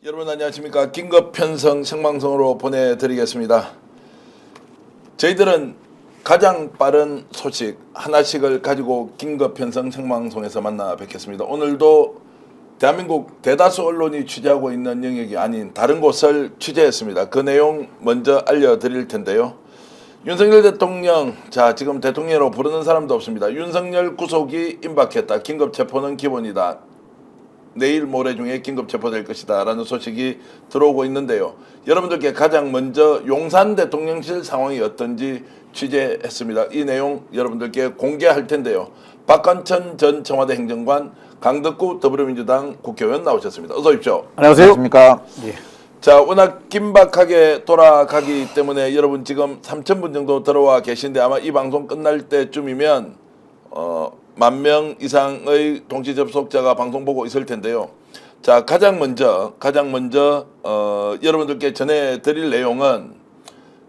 여러분 안녕하십니까. 긴급 편성 생방송으로 보내드리겠습니다. 저희들은 가장 빠른 소식 하나씩을 가지고 긴급 편성 생방송에서 만나 뵙겠습니다. 오늘도 대한민국 대다수 언론이 취재하고 있는 영역이 아닌 다른 곳을 취재했습니다. 그 내용 먼저 알려드릴 텐데요. 윤석열 대통령, 지금 대통령으로 부르는 사람도 없습니다. 윤석열 구속이 임박했다. 긴급 체포는 기본이다. 내일 모레 중에 긴급 체포될 것이다 라는 소식이 들어오고 있는데요. 여러분들께 가장 먼저 용산 대통령실 상황이 어떤지 취재했습니다. 이 내용 여러분들께 공개할 텐데요. 박관천 전 청와대 행정관, 강덕구 더불어민주당 국회의원 나오셨습니다. 어서 오십시오. 안녕하세요. 안녕하십니까. 예. 자, 워낙 긴박하게 돌아가기 때문에 여러분 지금 3,000분 정도 들어와 계신데 아마 이 방송 끝날 때쯤이면 10,000명 이상의 동시 접속자가 방송 보고 있을 텐데요. 자, 가장 먼저 여러분들께 전해드릴 내용은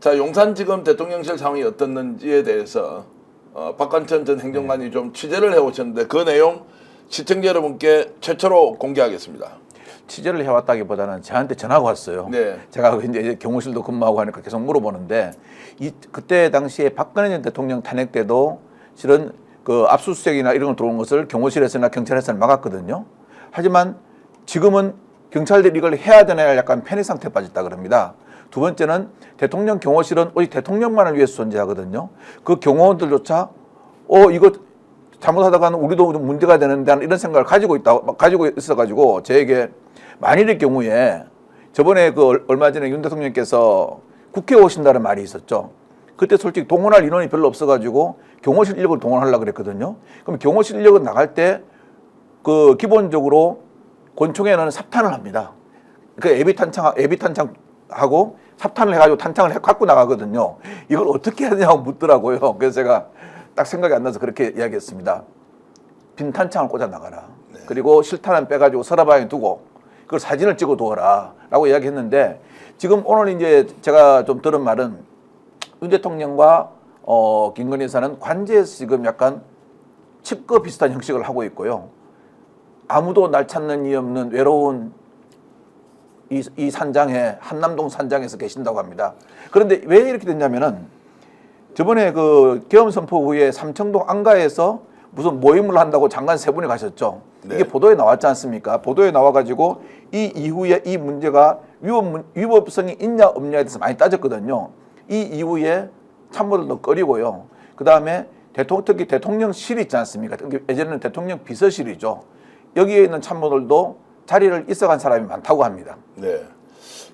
용산 지금 대통령실 상황이 어떻는지에 대해서 박관천 전 행정관이 좀 취재를 해오셨는데 그 내용 시청자 여러분께 최초로 공개하겠습니다. 취재를 해왔다기보다는 저한테 전화가 왔어요. 네. 제가 이제 경호실도 근무하고 하니까 계속 물어보는데 그때 당시에 박근혜 전 대통령 탄핵 때도 실은 그 압수수색이나 이런 거 들어온 것을 경호실에서나 경찰에서는 막았거든요. 하지만 지금은 경찰들이 이걸 해야 되나 약간 패닉 상태에 빠졌다 그럽니다. 두 번째는 대통령 경호실은 오직 대통령만을 위해서 존재하거든요. 그 경호원들조차 이거 잘못하다가는 우리도 문제가 되는데 이런 생각을 가지고 있어가지고 저에게 만일의 경우에 저번에 그 얼마 전에 윤 대통령께서 국회에 오신다는 말이 있었죠. 그때 솔직히 동원할 인원이 별로 없어가지고 경호실 인력을 동원하려고 그랬거든요. 그럼 경호실 인력은 나갈 때 그 기본적으로 권총에는 삽탄을 합니다. 그 애비 탄창하고 삽탄을 해가지고 탄창을 갖고 나가거든요. 이걸 어떻게 해야 되냐고 묻더라고요. 그래서 제가 딱 생각이 안 나서 그렇게 이야기했습니다. 빈 탄창을 꽂아 나가라. 네. 그리고 실탄은 빼가지고 서랍방에 두고 그걸 사진을 찍어 두어라 라고 이야기했는데 지금 오늘 이제 제가 좀 들은 말은 윤 대통령과 김건희 여사는 관제에서 지금 약간 칩거 비슷한 형식을 하고 있고요. 아무도 날 찾는 이 없는 외로운 이 산장에 한남동 산장에서 계신다고 합니다. 그런데 왜 이렇게 됐냐면은 저번에 그 계엄 선포 후에 삼청동 안가에서 무슨 모임을 한다고 장관 세 분이 가셨죠. 네. 이게 보도에 나왔지 않습니까? 보도에 나와가지고 이 이후에 이 문제가 위법성이 있냐 없냐에 대해서 많이 따졌거든요. 이 이후에 참모들도 꺼리고요. 그 다음에 특히 대통령실이 있지 않습니까? 예전에는 대통령 비서실이죠. 여기에 있는 참모들도 자리를 있어간 사람이 많다고 합니다. 네.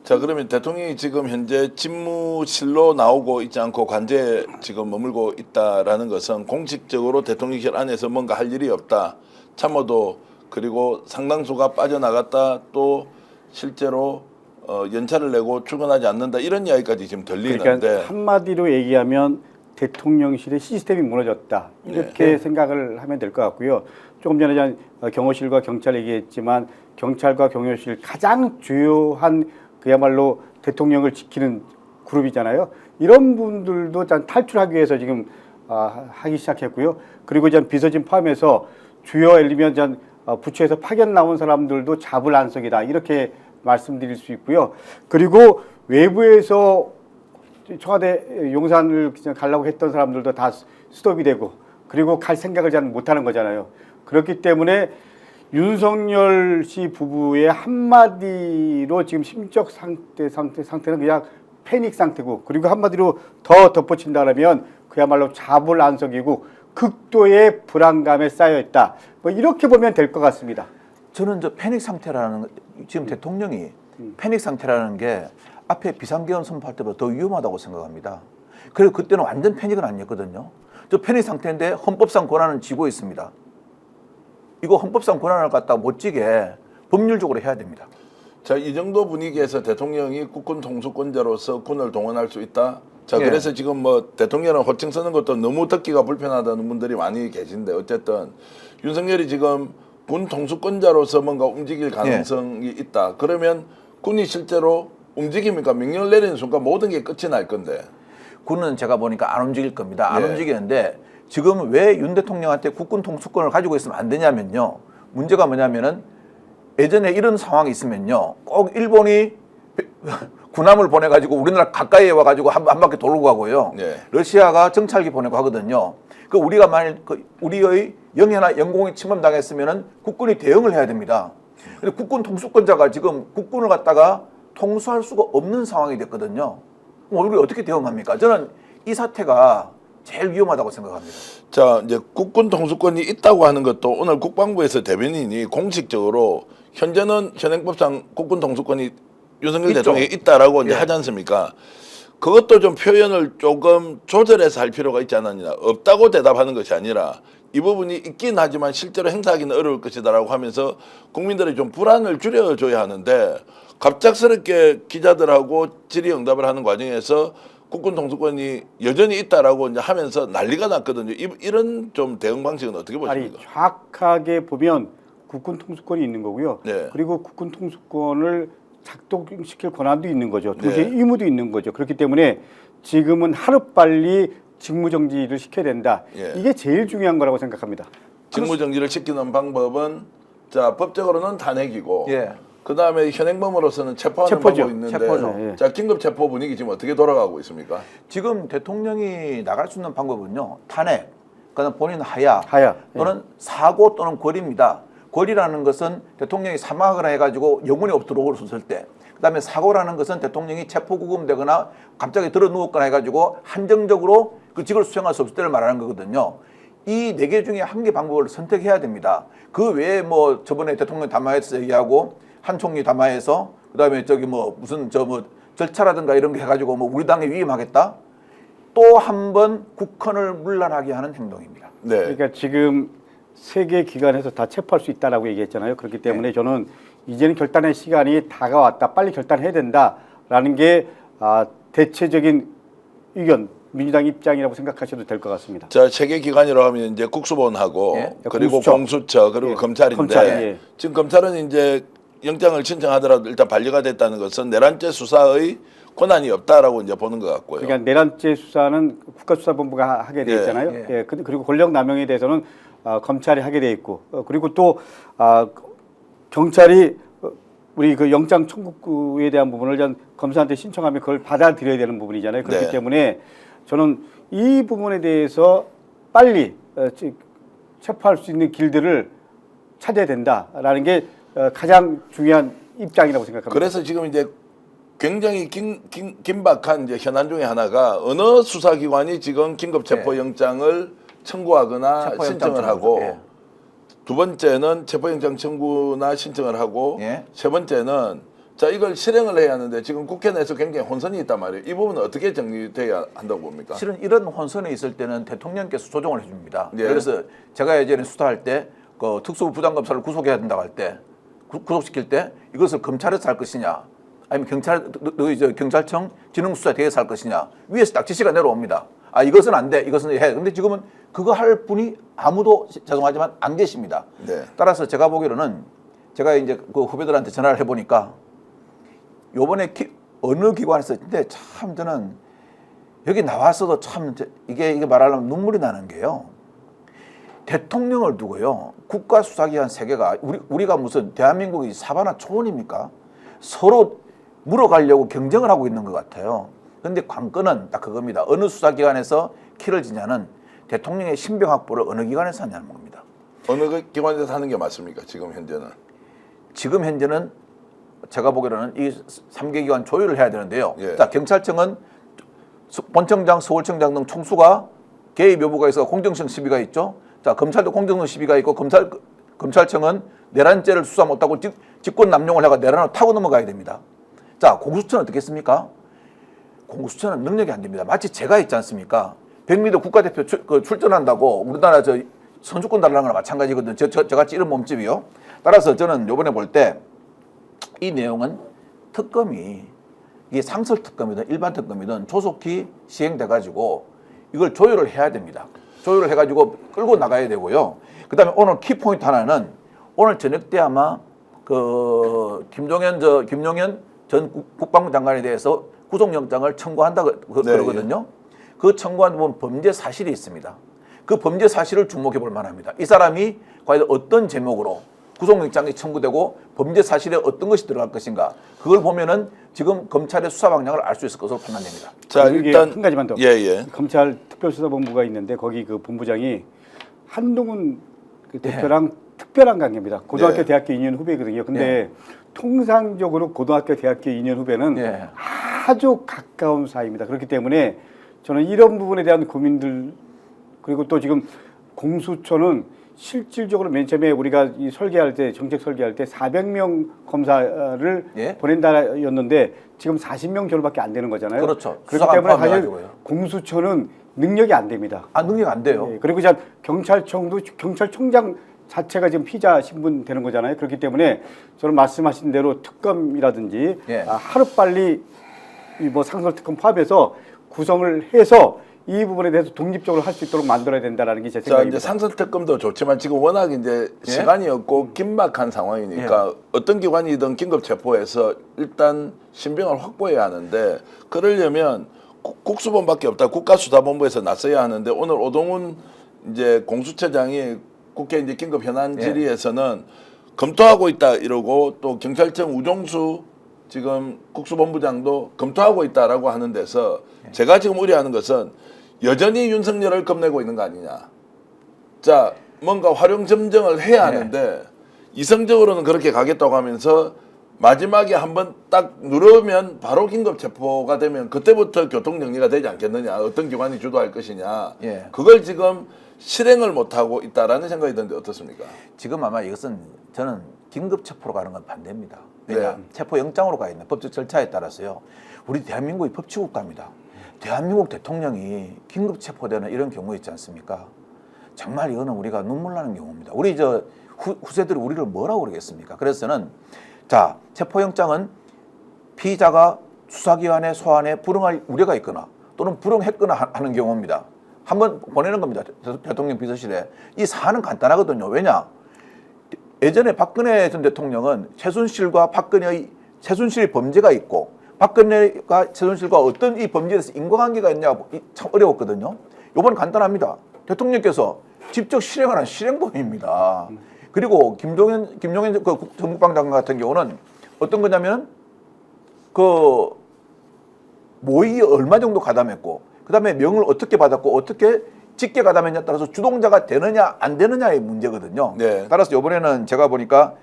자, 그러면 대통령이 지금 현재 집무실로 나오고 있지 않고 관제에 지금 머물고 있다라는 것은 공식적으로 대통령실 안에서 뭔가 할 일이 없다. 참모도 그리고 상당수가 빠져나갔다. 또 실제로 연차를 내고 출근하지 않는다. 이런 이야기까지 지금 들리는데. 그러니까 한마디로 얘기하면 대통령실의 시스템이 무너졌다. 이렇게 네. 생각을 하면 될 것 같고요. 조금 전에 경호실과 경찰 얘기했지만 경찰과 경호실 가장 주요한 그야말로 대통령을 지키는 그룹이잖아요. 이런 분들도 탈출하기 위해서 지금 하기 시작했고요. 그리고 비서진 포함해서 주요 엘리면 부처에서 파견 나온 사람들도 잡을 안석이다. 이렇게 말씀드릴 수 있고요. 그리고 외부에서 청와대 용산을 가려고 했던 사람들도 다 스톱이 되고 그리고 갈 생각을 잘 못하는 거잖아요. 그렇기 때문에 윤석열 씨 부부의 한마디로 지금 심적 상태는 그냥 패닉 상태고 그리고 한마디로 더 덧붙인다면 그야말로 자불안석이고 극도의 불안감에 쌓여 있다. 뭐 이렇게 보면 될 것 같습니다. 저는 패닉 상태라는 지금 대통령이 패닉 상태라는 게 앞에 비상계엄 선포할 때보다 더 위험하다고 생각합니다. 그리고 그때는 완전 패닉은 아니었거든요. 저 패닉 상태인데 헌법상 권한을 쥐고 있습니다. 이거 헌법상 권한을 갖다가 멋지게 법률적으로 해야 됩니다. 자, 이 정도 분위기에서 대통령이 국군 통수권자로서 군을 동원할 수 있다. 자, 예. 그래서 지금 대통령은 호칭 쓰는 것도 너무 듣기가 불편하다는 분들이 많이 계신데 어쨌든 윤석열이 지금 군 통수권자로서 뭔가 움직일 가능성이 있다. 그러면 군이 실제로 움직입니까? 명령을 내리는 순간 모든 게 끝이 날 건데. 군은 제가 보니까 안 움직일 겁니다. 안 예. 움직이는데 지금 왜 윤 대통령한테 국군 통수권을 가지고 있으면 안 되냐면요. 문제가 뭐냐면은 예전에 이런 상황이 있으면요, 꼭 일본이 군함을 보내가지고 우리나라 가까이에 와가지고 한 바퀴 돌고 가고요. 네. 러시아가 정찰기 보내고 하거든요. 그 우리가 만일 우리의 영해나 영공이 침범당했으면은 국군이 대응을 해야 됩니다. 근데 국군 통수권자가 지금 국군을 갖다가 통수할 수가 없는 상황이 됐거든요. 그럼 우리 어떻게 대응합니까? 저는 이 사태가 제일 위험하다고 생각합니다. 자, 이제 국군 통수권이 있다고 하는 것도 오늘 국방부에서 대변인이 공식적으로 현재는 현행법상 국군 통수권이 윤석열 있죠. 대통령이 있다라고 이제 예. 하지 않습니까? 그것도 좀 표현을 조금 조절해서 할 필요가 있지 않느냐. 없다고 대답하는 것이 아니라 이 부분이 있긴 하지만 실제로 행사하기는 어려울 것이다라고 하면서 국민들의 좀 불안을 줄여줘야 하는데 갑작스럽게 기자들하고 질의응답을 하는 과정에서 국군 통수권이 여전히 있다라고 이제 하면서 난리가 났거든요. 이런 좀 대응 방식은 어떻게 아니 보십니까? 정확하게 보면 국군 통수권이 있는 거고요. 네. 그리고 국군 통수권을 작동시킬 권한도 있는 거죠. 동시에 네. 의무도 있는 거죠. 그렇기 때문에 지금은 하루빨리 직무정지를 시켜야 된다. 예. 이게 제일 중요한 거라고 생각합니다. 직무정지를 시키는 방법은 자 법적으로는 탄핵이고 예. 그다음에 현행범으로서는 체포하는 체포죠. 방법이 있는데 체포죠. 예. 자 긴급 체포 분위기 지금 어떻게 돌아가고 있습니까? 지금 대통령이 나갈 수 있는 방법은요, 탄핵, 그다음 본인 하야, 하야. 또는 사고 또는 고리입니다. 고리라는 것은 대통령이 사망하거나 해가지고 영혼이 없도록 있을 때, 그다음에 사고라는 것은 대통령이 체포구금되거나 갑자기 들어 누웠거나 해가지고 한정적으로 그 직을 수행할 수 없을 때를 말하는 거거든요. 이 네 개 중에 한 개 방법을 선택해야 됩니다. 그 외에 뭐 저번에 대통령 담화에서 얘기하고 한 총리 담화에서 그다음에 저기 뭐 무슨 저 뭐 절차라든가 이런 게 해가지고 뭐 우리 당에 위임하겠다, 또 한 번 국헌을 문란하게 하는 행동입니다. 네. 그러니까 지금 세계 기관에서 다 체포할 수 있다라고 얘기했잖아요. 그렇기 때문에 저는 이제는 결단의 시간이 다가왔다. 빨리 결단해야 된다라는 게 대체적인 의견, 민주당 입장이라고 생각하셔도 될 것 같습니다. 자 세계 기관이라고 하면 이제 국수본하고 예. 그리고 공수처. 공수처 그리고 예. 검찰인데 검찰, 예. 지금 검찰은 이제 영장을 신청하더라도 일단 반려가 됐다는 것은 내란죄 수사의 권한이 없다라고 이제 보는 것 같고요. 그러니까 내란죄 수사는 국가수사본부가 하게 돼 예. 있잖아요. 예. 예. 그리고 권력 남용에 대해서는 검찰이 하게 돼 있고, 그리고 또 경찰이 우리 그 영장 청구에 대한 부분을 전 검사한테 신청하면 그걸 받아들여야 되는 부분이잖아요. 그렇기 네. 때문에 저는 이 부분에 대해서 빨리 체포할 수 있는 길들을 찾아야 된다라는 게 가장 중요한 입장이라고 생각합니다. 그래서 지금 이제 굉장히 긴박한 이제 현안 중에 하나가 어느 수사기관이 지금 긴급 체포 영장을 청구하거나 체포영장 신청을 청구죠. 하고 예. 두 번째는 체포영장 청구나 신청을 하고 예. 세 번째는 자 이걸 실행을 해야 하는데 지금 국회 내에서 굉장히 혼선이 있단 말이에요. 이 부분은 어떻게 정리돼야 한다고 봅니까? 실은 이런 혼선이 있을 때는 대통령께서 조정을 해줍니다. 네. 그래서 제가 예전에 수사할 때 그 특수 부장검사를 구속해야 된다고 할 때 구속시킬 때 이것을 검찰에서 할 것이냐 아니면 경찰청 지능수사대에서 할 것이냐 위에서 딱 지시가 내려옵니다. 아 이것은 안 돼, 이것은 해. 근데 지금은 그거 할 분이 아무도 죄송하지만 안 계십니다. 네. 따라서 제가 보기로는 제가 이제 그 후배들한테 전화를 해보니까 요번에 어느 기관에서 근데 참 저는 여기 나왔어도 참 이게 말하려면 눈물이 나는 게요. 대통령을 두고요. 국가수사기관 세 개가 우리가 무슨 대한민국이 사바나 초원입니까? 서로 물어가려고 경쟁을 하고 있는 것 같아요. 그런데 관건은 딱 그겁니다. 어느 수사기관에서 키를 지냐는 대통령의 신병 확보를 어느 기관에서 하냐는 겁니다. 어느 그 기관에서 하는 게 맞습니까? 지금 현재는. 지금 현재는 제가 보기로는 이 3개 기관 조율을 해야 되는데요. 예. 자, 경찰청은 본청장, 서울청장 등 총수가 개입 여부가 있어 공정성 시비가 있죠. 자, 검찰도 공정성 시비가 있고 검찰청은 내란죄를 수사 못하고 직권 남용을 해가 내란을 타고 넘어가야 됩니다. 자, 공수처는 어떻겠습니까? 공수처는 능력이 안 됩니다. 마치 제가 있지 않습니까? 백미도 국가대표 출전한다고 우리나라 저 선수권 달라는 거나 마찬가지거든요. 저같이 이런 몸집이요. 따라서 저는 요번에 볼 때 이 내용은 특검이 이게 상설 특검이든 일반 특검이든 조속히 시행돼 가지고 이걸 조율을 해야 됩니다. 조율을 해가지고 끌고 나가야 되고요. 그다음에 오늘 키포인트 하나는 오늘 저녁 때 아마 그 김용현 전 국방부 장관에 대해서 구속영장을 청구한다 그러거든요. 그 청구한 부분 범죄 사실이 있습니다. 그 범죄 사실을 주목해 볼 만합니다. 이 사람이 과연 어떤 제목으로 구속영장이 청구되고 범죄 사실에 어떤 것이 들어갈 것인가 그걸 보면은 지금 검찰의 수사 방향을 알 수 있을 것으로 판단됩니다. 자, 이게 일단 한 가지만 더. 예. 검찰 특별수사본부가 있는데 거기 그 본부장이 한동훈 그 대표랑 특별한 관계입니다. 고등학교, 예. 대학교 2년 후배거든요. 근데 통상적으로 고등학교, 대학교 2년 후배는 예. 아주 가까운 사이입니다. 그렇기 때문에 저는 이런 부분에 대한 고민들 그리고 또 지금 공수처는 실질적으로 맨 처음에 우리가 이 설계할 때 정책 설계할 때 400명 검사를 예. 보낸다였는데 지금 40명 정도밖에 안 되는 거잖아요. 그렇죠. 그렇기 수사관 때문에 사실 포함해가지고요. 공수처는 능력이 안 됩니다. 아 능력 안 돼요. 예, 그리고 이제 경찰청도 경찰청장 자체가 지금 피의자 신분 되는 거잖아요. 그렇기 때문에 저는 말씀하신 대로 특검이라든지 예. 하루 빨리 이 뭐 상설 특검 포함해서 구성을 해서 이 부분에 대해서 독립적으로 할 수 있도록 만들어야 된다라는 게 제 자, 생각입니다. 이제 상설특검도 좋지만 지금 워낙 이제 예? 시간이 없고 긴박한 상황이니까 어떤 기관이든 긴급 체포해서 일단 신병을 확보해야 하는데 그러려면 국수본밖에 없다. 국가수사본부에서 나서야 하는데 오늘 오동훈 이제 공수처장이 국회 이제 긴급 현안 질의에서는 검토하고 있다 이러고 또 경찰청 우종수 지금 국수본부장도 검토하고 있다라고 하는 데서 제가 지금 우려하는 것은 여전히 윤석열을 겁내고 있는 거 아니냐. 자, 뭔가 활용 점정을 해야 하는데 이성적으로는 그렇게 가겠다고 하면서 마지막에 한번 딱 누르면 바로 긴급 체포가 되면 그때부터 교통 정리가 되지 않겠느냐. 어떤 기관이 주도할 것이냐. 예. 그걸 지금 실행을 못하고 있다라는 생각이 드는데 어떻습니까? 지금 아마 이것은 저는 긴급 체포로 가는 건 반대입니다. 왜냐 네. 체포 영장으로 가 있는 법적 절차에 따라서요. 우리 대한민국이 법치국가입니다. 대한민국 대통령이 긴급 체포되는 이런 경우 있지 않습니까? 정말 이거는 우리가 눈물 나는 경우입니다. 우리 저 후세들이 우리를 뭐라고 그러겠습니까? 그래서는 자 체포영장은 피의자가 수사기관의 소환에 불응할 우려가 있거나 또는 불응했거나 하는 경우입니다. 한번 보내는 겁니다. 대통령 비서실에. 이 사안은 간단하거든요. 왜냐? 예전에 박근혜 전 대통령은 최순실과 박근혜의 최순실의 범죄가 있고 박근혜가 최순실과 어떤 이 범죄에 대해서 인과관계가 있냐 참 어려웠거든요. 이번은 간단합니다. 대통령께서 직접 실행을 한 실행범입니다. 그리고 김종현 그 정국방 장관 같은 경우는 어떤 거냐면 그 모의 얼마 정도 가담했고 그다음에 명을 어떻게 받았고 어떻게 직계 가담했냐에 따라서 주동자가 되느냐 안 되느냐의 문제거든요. 네. 따라서 이번에는 제가 보니까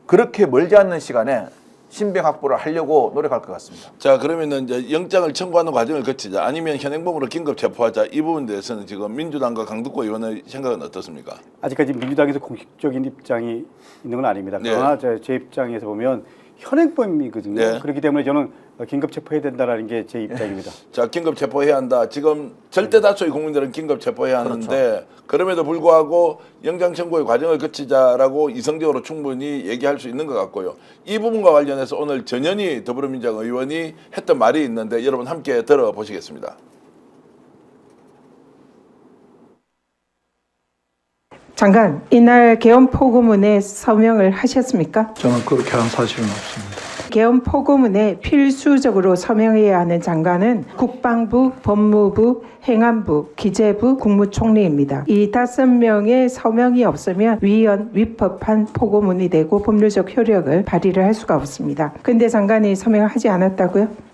그렇게 멀지 않는 시간에 신병 확보를 하려고 노력할 것 같습니다. 자, 그러면은 이제 영장을 청구하는 과정을 거치자 아니면 현행범으로 긴급 체포하자 이 부분에 대해서는 지금 민주당과 강두구 의원의 생각은 어떻습니까? 아직까지 민주당에서 공식적인 입장이 있는 건 아닙니다. 네. 그러나 제 입장에서 보면 현행범이거든요. 네. 그렇기 때문에 저는 긴급 체포해야 된다라는 게 제 입장입니다. 자, 긴급 체포해야 한다. 지금 절대 다수의 국민들은 긴급 체포해야 하는데 그럼에도 불구하고 영장 청구의 과정을 거치자라고 이성적으로 충분히 얘기할 수 있는 것 같고요. 이 부분과 관련해서 오늘 전현희 더불어민주당 의원이 했던 말이 있는데 여러분 함께 들어보시겠습니다. 장관, 이날 개헌 포고문에 서명을 하셨습니까? 저는 그렇게 한 사실은 없습니다. 개헌 포고문에 필수적으로 서명해야 하는 장관은 국방부, 법무부, 행안부, 기재부, 국무총리입니다. 이 5명의 서명이 없으면 위헌, 위법한 포고문이 되고 법률적 효력을 발휘를 할 수가 없습니다. 근데 장관이 서명을 하지 않았다고요?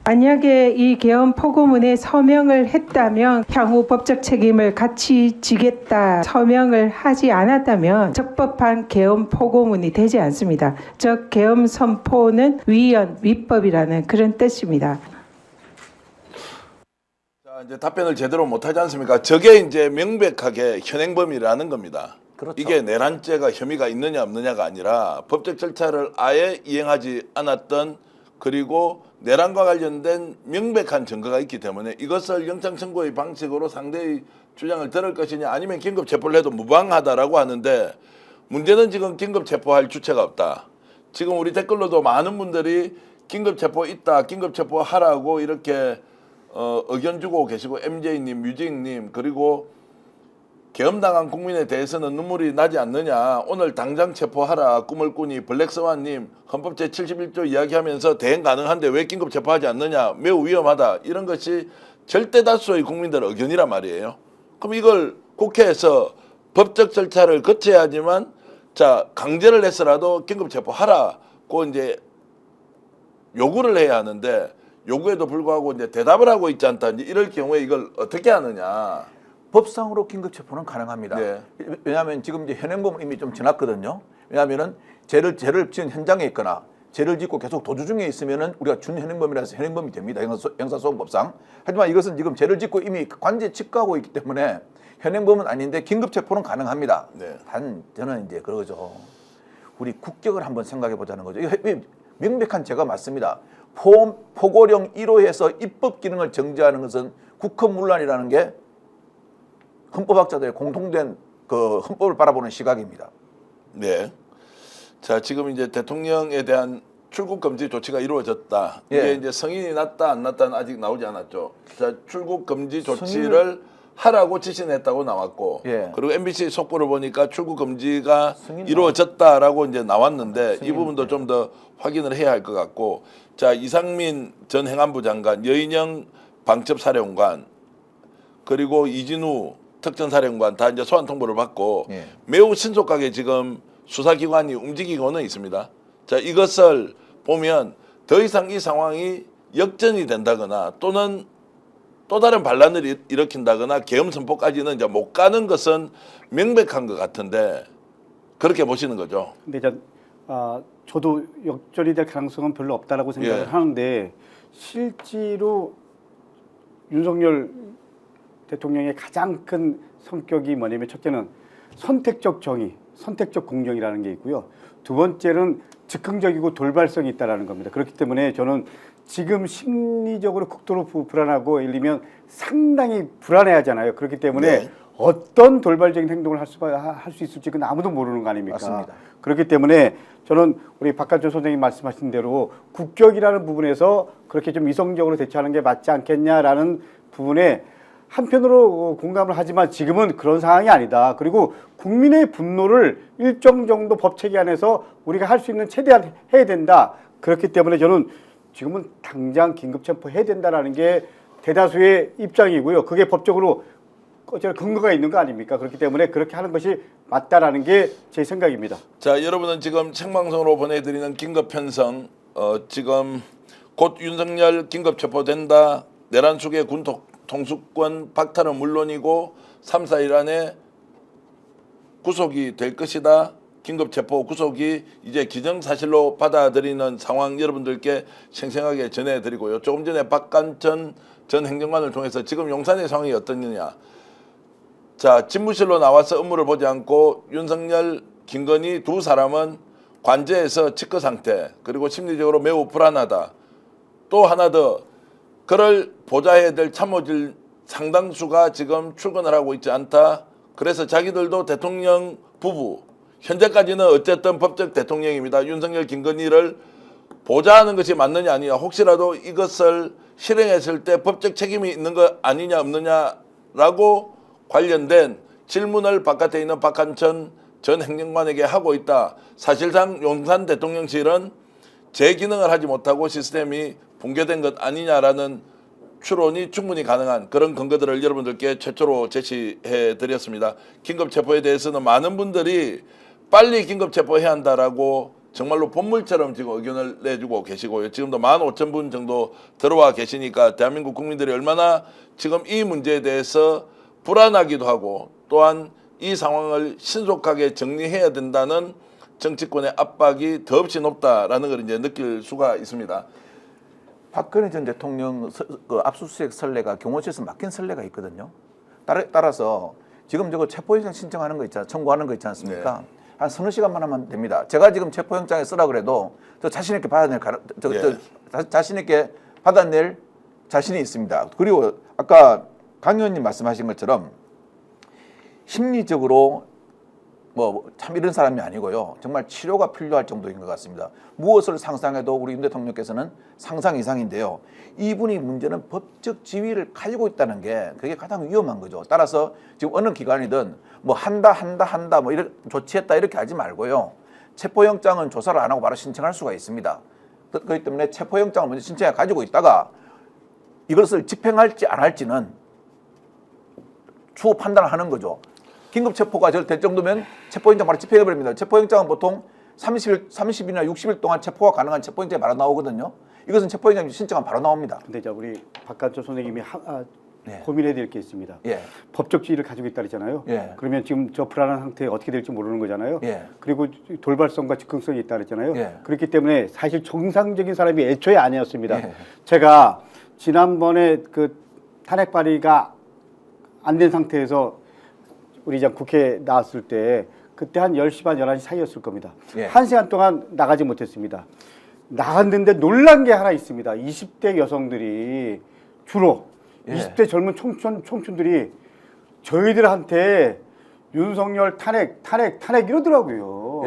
만약에 이 개헌 포고문에 서명을 했다면 향후 법적 책임을 같이 지겠다 서명을 하지 않았다면 적법한 개헌 포고문이 되지 않습니다. 즉 개헌 선포는 위헌, 위법이라는 그런 뜻입니다. 자, 이제 답변을 제대로 못하지 않습니까? 저게 이제 명백하게 현행범이라는 겁니다. 그렇죠. 이게 내란죄가 혐의가 있느냐 없느냐가 아니라 법적 절차를 아예 이행하지 않았던 그리고 내란과 관련된 명백한 증거가 있기 때문에 이것을 영장 청구의 방식으로 상대의 주장을 들을 것이냐 아니면 긴급 체포를 해도 무방하다라고 하는데 문제는 지금 긴급 체포할 주체가 없다. 지금 우리 댓글로도 많은 분들이 긴급 체포 있다, 긴급 체포 하라고 이렇게 의견 주고 계시고 MJ님, 뮤직님 그리고 계엄당한 국민에 대해서는 눈물이 나지 않느냐. 오늘 당장 체포하라. 꿈을 꾸니 블랙스완님 헌법 제71조 이야기하면서 대행 가능한데 왜 긴급 체포하지 않느냐. 매우 위험하다. 이런 것이 절대 다수의 국민들의 의견이란 말이에요. 그럼 이걸 국회에서 법적 절차를 거쳐야지만 자 강제를 해서라도 긴급 체포하라고 이제 요구를 해야 하는데 요구에도 불구하고 이제 대답을 하고 있지 않다. 이제 이럴 경우에 이걸 어떻게 하느냐. 법상으로 긴급 체포는 가능합니다. 네. 왜냐하면 지금 이제 현행범은 이미 좀 지났거든요. 왜냐하면은 죄를 지은 현장에 있거나 죄를 짓고 계속 도주 중에 있으면은 우리가 준현행범이라서 현행범이 됩니다. 형사소송법상. 하지만 이것은 지금 죄를 짓고 이미 관제 직거하고 있기 때문에 현행범은 아닌데 긴급 체포는 가능합니다. 네. 단 저는 이제 그러죠. 우리 국격을 한번 생각해 보자는 거죠. 이거 명백한 죄가 맞습니다. 포고령 1호에서 입법 기능을 정지하는 것은 국헌문란이라는 게 헌법학자들의 공통된 그 헌법을 바라보는 시각입니다. 네. 자, 지금 이제 대통령에 대한 출국 금지 조치가 이루어졌다. 예. 이게 이제 성인이 났다 안 났다는 아직 나오지 않았죠. 자, 출국 금지 조치를 하라고 지시했다고 나왔고, 예. 그리고 MBC 속보를 보니까 출국 금지가 승인 이루어졌다라고 이제 나왔는데 이 부분도 좀 더 확인을 해야 할 것 같고, 자 이상민 전 행안부 장관, 여인영 방첩사령관, 그리고 이진우 특전사령관 다 이제 소환 통보를 받고 예. 매우 신속하게 지금 수사기관이 움직이고는 있습니다. 자 이것을 보면 더 이상 이 상황이 역전이 된다거나 또는 또 다른 반란을 일으킨다거나 계엄 선포까지는 이제 못 가는 것은 명백한 것 같은데 그렇게 보시는 거죠. 근데 저도 역전이 될 가능성은 별로 없다라고 생각을 예. 하는데 실제로 윤석열 대통령의 가장 큰 성격이 뭐냐면 첫째는 선택적 정의, 선택적 공정이라는 게 있고요. 두 번째는 즉흥적이고 돌발성이 있다라는 겁니다. 그렇기 때문에 저는 지금 심리적으로 극도로 불안하고 예를 들면 상당히 불안해하잖아요. 그렇기 때문에 네. 어떤 돌발적인 행동을 할 수 있을지 그건 아무도 모르는 거 아닙니까? 맞습니다. 그렇기 때문에 저는 우리 박관철 선생님 말씀하신 대로 국격이라는 부분에서 그렇게 좀 이성적으로 대처하는 게 맞지 않겠냐라는 부분에 한편으로 공감을 하지만 지금은 그런 상황이 아니다. 그리고 국민의 분노를 일정 정도 법 체계 안에서 우리가 할 수 있는 최대한 해야 된다. 그렇기 때문에 저는 지금은 당장 긴급 체포해야 된다라는 게 대다수의 입장이고요. 그게 법적으로 근거가 있는 거 아닙니까? 그렇기 때문에 그렇게 하는 것이 맞다라는 게 제 생각입니다. 자, 여러분은 지금 생방송으로 보내드리는 긴급 편성, 지금 곧 윤석열 긴급 체포된다. 내란 속의 군 통수권 박탈은 물론이고 3, 4일 안에 구속이 될 것이다. 긴급 체포 구속이 이제 기정사실로 받아들이는 상황 여러분들께 생생하게 전해드리고요. 조금 전에 박관천 전 행정관을 통해서 지금 용산의 상황이 어떠느냐. 자, 집무실로 나와서 업무를 보지 않고 윤석열, 김건희 두 사람은 관저에서 직거 상태, 그리고 심리적으로 매우 불안하다. 또 하나 더, 그를 보좌해야 될 참모질 상당수가 지금 출근을 하고 있지 않다. 그래서 자기들도 대통령 부부, 현재까지는 어쨌든 법적 대통령입니다. 윤석열, 김건희를 보좌하는 것이 맞느냐 아니냐, 혹시라도 이것을 실행했을 때 법적 책임이 있는 거 아니냐 없느냐라고 관련된 질문을 바깥에 있는 박한천 전 행정관에게 하고 있다. 사실상 용산 대통령실은 제 기능을 하지 못하고 시스템이 붕괴된 것 아니냐라는 추론이 충분히 가능한 그런 근거들을 여러분들께 최초로 제시해 드렸습니다. 긴급 체포에 대해서는 많은 분들이 빨리 긴급 체포해야 한다라고 정말로 본물처럼 지금 의견을 내주고 계시고요. 지금도 15,000분 정도 들어와 계시니까 대한민국 국민들이 얼마나 지금 이 문제에 대해서 불안하기도 하고 또한 이 상황을 신속하게 정리해야 된다는 정치권의 압박이 더없이 높다라는 걸 이제 느낄 수가 있습니다. 박근혜 전 대통령 그 압수수색 선례가 경호실에서 맡긴 선례가 있거든요. 따라서 지금 저거 체포영장 신청하는 거 있잖아요. 청구하는 거 있지 않습니까? 네. 한 서너 시간만 하면 됩니다. 제가 지금 체포영장에 쓰라 그래도 저 자신 있게 받아낼 자신 있게 받아낼 자신이 있습니다. 그리고 아까 강 의원님 말씀하신 것처럼 심리적으로 뭐 참 이런 사람이 아니고요. 정말 치료가 필요할 정도인 것 같습니다. 무엇을 상상해도 우리 윤 대통령께서는 상상 이상인데요. 이분이 문제는 법적 지위를 가지고 있다는 게 그게 가장 위험한 거죠. 따라서 지금 어느 기관이든 뭐 한다 뭐 이렇게 조치했다 이렇게 하지 말고요. 체포영장은 조사를 안 하고 바로 신청할 수가 있습니다. 그렇기 때문에 체포영장을 먼저 신청해 가지고 있다가 이것을 집행할지 안 할지는 추후 판단을 하는 거죠. 긴급 체포가 될 정도면 체포영장 바로 집행해버립니다. 체포영장은 보통 30일이나 60일 동안 체포가 가능한 체포영장이 바로 나오거든요. 이것은 체포영장 신청하면 바로 나옵니다. 근데 자 우리 박관철 선생님이 네. 고민해야 될 게 있습니다. 예. 법적 지위를 가지고 있다 그랬잖아요. 예. 그러면 지금 저 불안한 상태에 어떻게 될지 모르는 거잖아요. 예. 그리고 돌발성과 즉흥성이 있다 그랬잖아요. 예. 그렇기 때문에 사실 정상적인 사람이 애초에 아니었습니다. 예. 제가 지난번에 그 탄핵 발의가 안 된 상태에서 우리 이제 국회에 나왔을 때 그때 한 10시 반 11시 사이였을 겁니다. 예. 1시간 동안 나가지 못했습니다. 나갔는데 놀란 게 하나 있습니다. 20대 여성들이 주로 예. 20대 젊은 청춘들이 저희들한테 윤석열 탄핵 이러더라고요.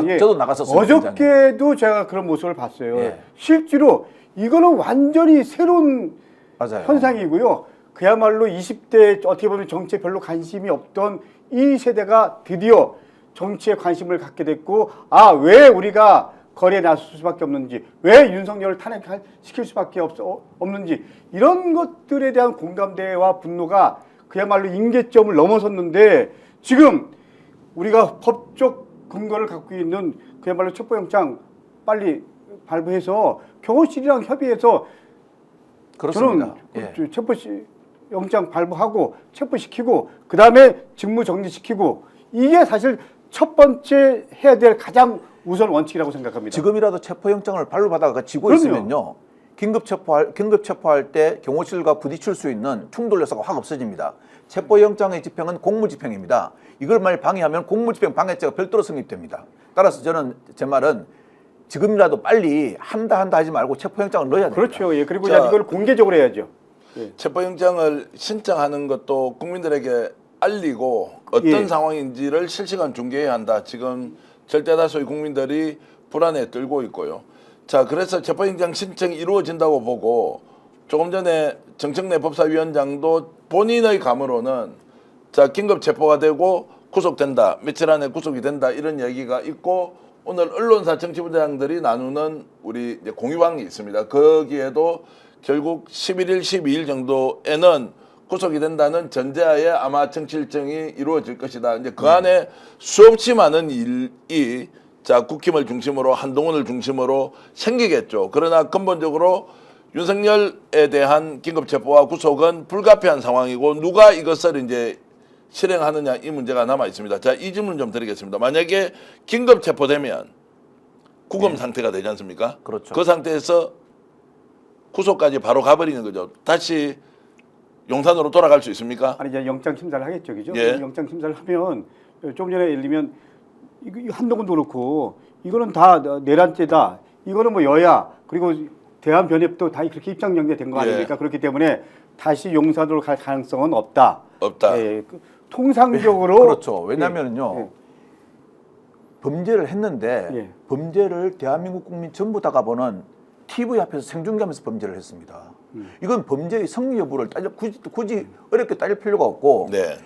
예, 저도 나갔었어요. 어저께도 제가 그런 모습을 봤어요. 예. 실제로 이거는 완전히 새로운 맞아요. 현상이고요. 그야말로 20대 어떻게 보면 정치에 별로 관심이 없던 이 세대가 드디어 정치에 관심을 갖게 됐고, 아, 왜 우리가 거리에 나설 수밖에 없는지, 왜 윤석열을 탄핵시킬 수밖에 없는지, 이런 것들에 대한 공감대와 분노가 그야말로 임계점을 넘어섰는데, 지금 우리가 법적 근거를 갖고 있는 그야말로 첩보영장 빨리 발부해서 경호실이랑 협의해서 그렇습니다. 저는 예. 영장 발부하고 체포시키고 그 다음에 직무 정지시키고 이게 사실 첫 번째 해야 될 가장 우선 원칙이라고 생각합니다. 지금이라도 체포영장을 발부받아가 지고 그럼요. 있으면요. 긴급 체포할 때 경호실과 부딪힐 수 있는 충돌 요소가 확 없어집니다. 체포영장의 집행은 공무집행입니다. 이걸 만약 방해하면 공무집행 방해죄가 별도로 성립됩니다. 따라서 저는 제 말은 지금이라도 빨리 한다 하지 말고 체포영장을 넣어야 됩니다. 그렇죠. 예. 그리고 자, 이걸 공개적으로 해야죠. 예. 체포영장을 신청하는 것도 국민들에게 알리고 어떤 예. 상황인지를 실시간 중계해야 한다. 지금 절대다수의 국민들이 불안에 떨고 있고요. 자, 그래서 체포영장 신청이 이루어진다고 보고 조금 전에 정청래 법사위원장도 본인의 감으로는 자, 긴급 체포가 되고 구속된다. 며칠 안에 구속이 된다. 이런 얘기가 있고 오늘 언론사 정치부장들이 나누는 우리 이제 공유방이 있습니다. 거기에도 결국 11일, 12일 정도에는 구속이 된다는 전제하에 아마 정치 일정이 이루어질 것이다. 이제 그 안에 수없이 많은 일이 자, 국힘을 중심으로 한동훈을 중심으로 생기겠죠. 그러나 근본적으로 윤석열에 대한 긴급 체포와 구속은 불가피한 상황이고 누가 이것을 이제 실행하느냐 이 문제가 남아 있습니다. 자, 이 질문 좀 드리겠습니다. 만약에 긴급 체포되면 구금 상태가 되지 않습니까? 그렇죠. 그 상태에서 구속까지 바로 가버리는 거죠. 다시 용산으로 돌아갈 수 있습니까? 아니 이제 영장 심사를 하겠죠, 그죠? 예. 영장 심사를 하면 좀 전에 예를 들면 이거 한동훈도 그렇고 이거는 다 내란죄다. 이거는 뭐 여야 그리고 대한변협도 다 그렇게 입장 연계된 거 예. 아닙니까? 그렇기 때문에 다시 용산으로 갈 가능성은 없다. 없다. 예, 통상적으로 그렇죠. 왜냐하면요. 예. 범죄를 했는데 예. 범죄를 대한민국 국민 전부 다 가보는 TV 앞에서 생중계하면서 범죄를 했습니다. 이건 범죄의 성리 여부를 굳이 어렵게 따질 필요가 없고 네.